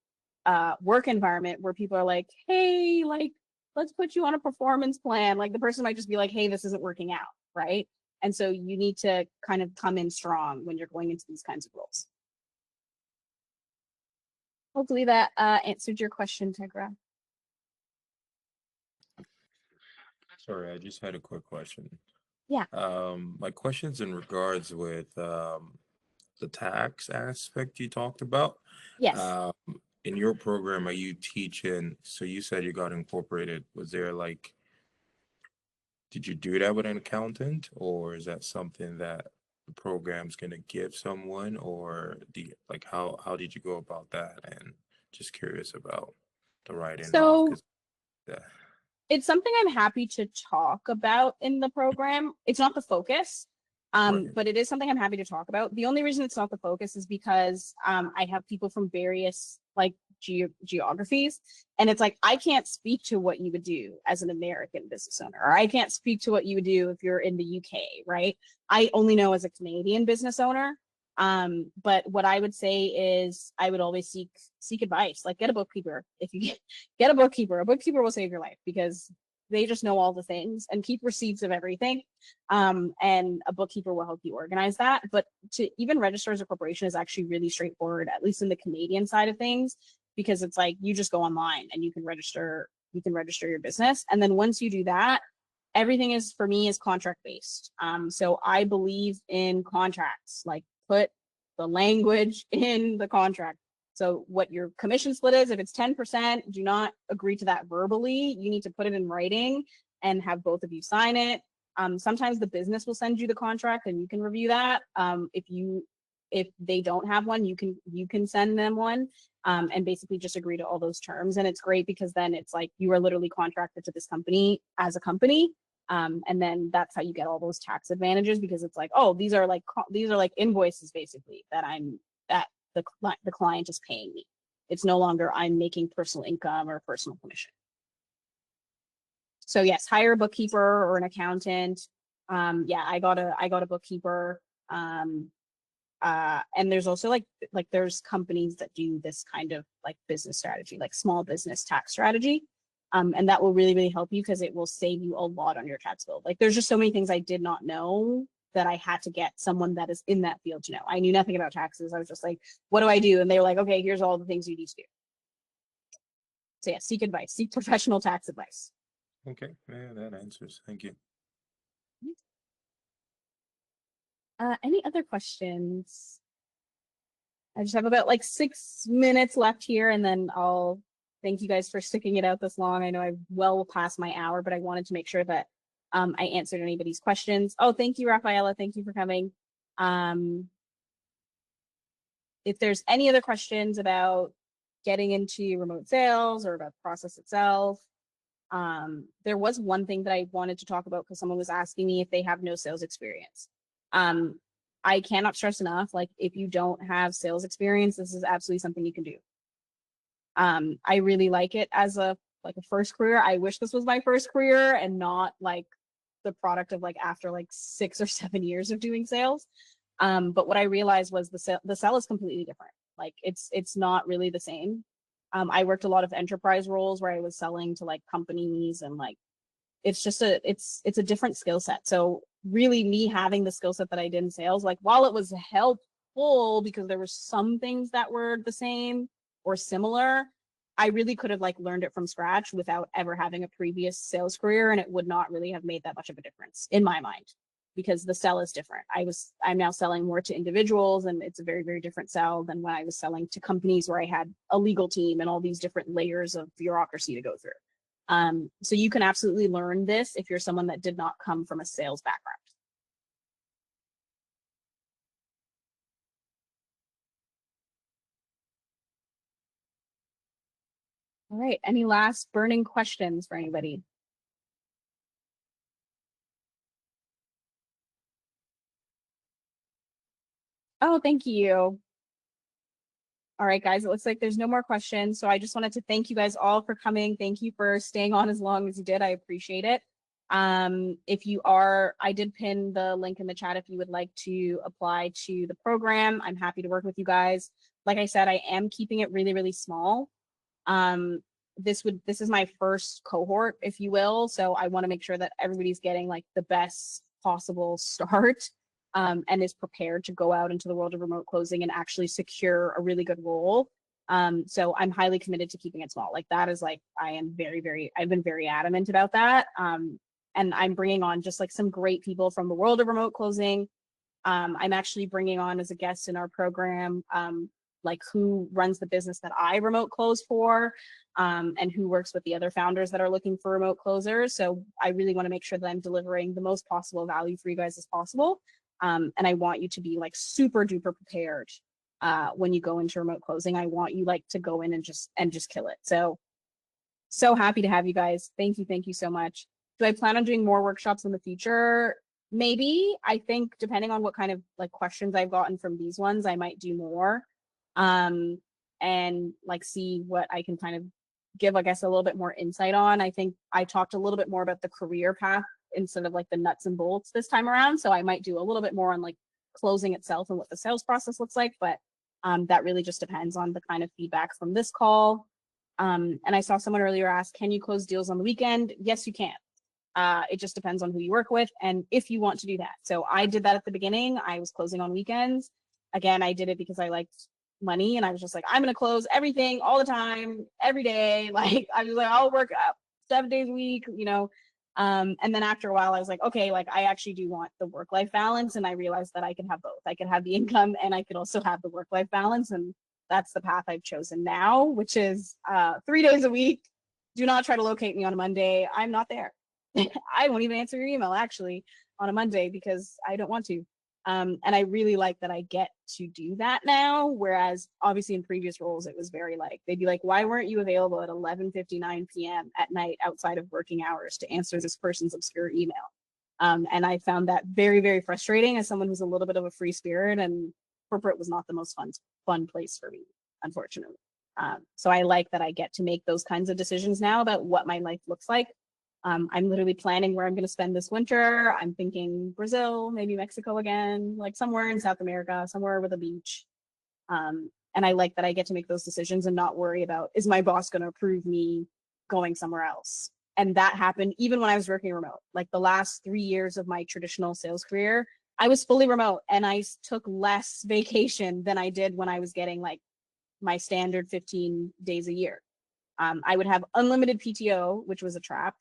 work environment where people are like, hey, like, let's put you on a performance plan. Like, the person might just be like, hey, this isn't working out, right? And so you need to kind of come in strong when you're going into these kinds of roles. Hopefully that answered your question, Tegra. Sorry, I just had a quick question. Yeah. My question's in regards with the tax aspect you talked about. Yes. In your program, are you teaching? So you said you got incorporated. Was there like, did you do that with an accountant, or is that something that the program's gonna give someone, or how did you go about that? And just curious about the writing So, off. 'Cause, yeah. It's something I'm happy to talk about in the program. It's not the focus, Right. but it is something I'm happy to talk about. The only reason it's not the focus is because I have people from various like geographies, and it's like, I can't speak to what you would do as an American business owner, or I can't speak to what you would do if you're in the UK, right? I only know as a Canadian business owner. But what I would say is I would always seek advice. Like, get a bookkeeper. If you get a bookkeeper will save your life because they just know all the things and keep receipts of everything. And a bookkeeper will help you organize that. But to even register as a corporation is actually really straightforward, at least in the Canadian side of things, because it's like you just go online and you can register your business. And then once you do that, everything is, for me, is contract based. So I believe in contracts, like put the language in the contract. So what your commission split is, if it's 10%, do not agree to that verbally. You need to put it in writing and have both of you sign it. Sometimes the business will send you the contract and you can review that. if they don't have one, you can send them one, and basically just agree to all those terms. And it's great because then it's like you are literally contracted to this company as a company. And then that's how you get all those tax advantages, because it's like, oh, these are like invoices basically that the client is paying me. It's no longer I'm making personal income or personal commission. So yes, hire a bookkeeper or an accountant. Yeah, I got a bookkeeper. And there's also like there's companies that do this kind of like business strategy, like small business tax strategy. And that will really, really help you because it will save you a lot on your tax bill. Like there's just so many things I did not know that I had to get someone that is in that field to know. I knew nothing about taxes. I was just like, what do I do? And they were like, okay, here's all the things you need to do. So yeah, seek advice, seek professional tax advice. Okay, yeah, that answers. Thank you. Any other questions? I just have about like 6 minutes left here, and then I'll thank you guys for sticking it out this long. I know I've well past my hour, but I wanted to make sure that I answered anybody's questions. Oh, thank you, Rafaela. Thank you for coming. If there's any other questions about getting into remote sales or about the process itself, there was one thing that I wanted to talk about because someone was asking me if they have no sales experience. I cannot stress enough, like if you don't have sales experience, this is absolutely something you can do. I really like it as a first career. I wish this was my first career and not like the product of like after like 6 or 7 years of doing sales. But what I realized was the sell is completely different. Like it's not really the same. I worked a lot of enterprise roles where I was selling to like companies, and like it's just it's a different skill set. So really me having the skill set that I did in sales, like while it was helpful because there were some things that were the same or similar, I really could have like learned it from scratch without ever having a previous sales career, and it would not really have made that much of a difference in my mind, because the sell is different. I'm now selling more to individuals, and it's a very, very different sell than when I was selling to companies where I had a legal team and all these different layers of bureaucracy to go through. So you can absolutely learn this if you're someone that did not come from a sales background. All right, any last burning questions for anybody? Oh, thank you. All right, guys, it looks like there's no more questions. So I just wanted to thank you guys all for coming. Thank you for staying on as long as you did. I appreciate it. I did pin the link in the chat if you would like to apply to the program. I'm happy to work with you guys. Like I said, I am keeping it really, really small. This is my first cohort, if you will. So I want to make sure that everybody's getting like the best possible start. And is prepared to go out into the world of remote closing and actually secure a really good role. So I'm highly committed to keeping it small. Like that is like, I've been very adamant about that. And I'm bringing on just like some great people from the world of remote closing. I'm actually bringing on as a guest in our program, like who runs the business that I remote close for, and who works with the other founders that are looking for remote closers. So I really want to make sure that I'm delivering the most possible value for you guys as possible. And I want you to be like super duper prepared when you go into remote closing. I want you like to go in and just kill it. So happy to have you guys. Thank you so much. Do I plan on doing more workshops in the future? Maybe. I think depending on what kind of like questions I've gotten from these ones, I might do more, and like see what I can kind of give, I guess, a little bit more insight on. I think I talked a little bit more about the career path instead of like the nuts and bolts this time around. So I might do a little bit more on like closing itself and what the sales process looks like. But that really just depends on the kind of feedback from this call. And I saw someone earlier ask, can you close deals on the weekend? Yes, you can. It just depends on who you work with and if you want to do that. So I did that at the beginning. I was closing on weekends. Again, I did it because I liked money, and I was just like, I'm going to close everything all the time, every day. Like I was like, I'll work 7 days a week, and then after a while I was like, okay, like I actually do want the work-life balance. And I realized that I could have both. I could have the income and I could also have the work-life balance. And that's the path I've chosen now, which is 3 days a week. Do not try to locate me on a Monday. I'm not there. I won't even answer your email actually on a Monday because I don't want to. And I really like that I get to do that now. Whereas obviously in previous roles, it was very like, they'd be like, why weren't you available at 11:59 p.m. at night outside of working hours to answer this person's obscure email? And I found that very, very frustrating as someone who's a little bit of a free spirit, and corporate was not the most fun place for me, unfortunately. So I like that I get to make those kinds of decisions now about what my life looks like. I'm literally planning where I'm going to spend this winter. I'm thinking Brazil, maybe Mexico again, like somewhere in South America, somewhere with a beach. And I like that I get to make those decisions and not worry about, is my boss going to approve me going somewhere else? And that happened even when I was working remote. Like the last 3 years of my traditional sales career, I was fully remote and I took less vacation than I did when I was getting like my standard 15 days a year. I would have unlimited PTO, which was a trap.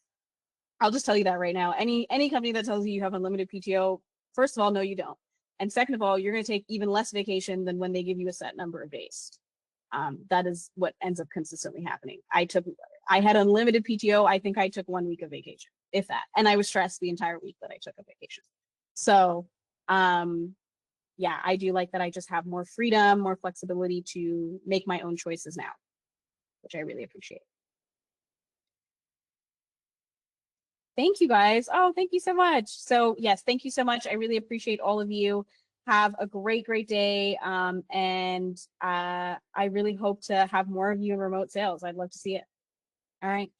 I'll just tell you that right now. Any company that tells you you have unlimited PTO, first of all, no, you don't. And second of all, you're going to take even less vacation than when they give you a set number of days. That is what ends up consistently happening. I had unlimited PTO. I think I took 1 week of vacation, if that. And I was stressed the entire week that I took a vacation. So, yeah, I do like that I just have more freedom, more flexibility to make my own choices now, which I really appreciate. Thank you guys. Oh, thank you so much. So yes, thank you so much. I really appreciate all of you. Have a great, great day. And I really hope to have more of you in remote sales. I'd love to see it. All right.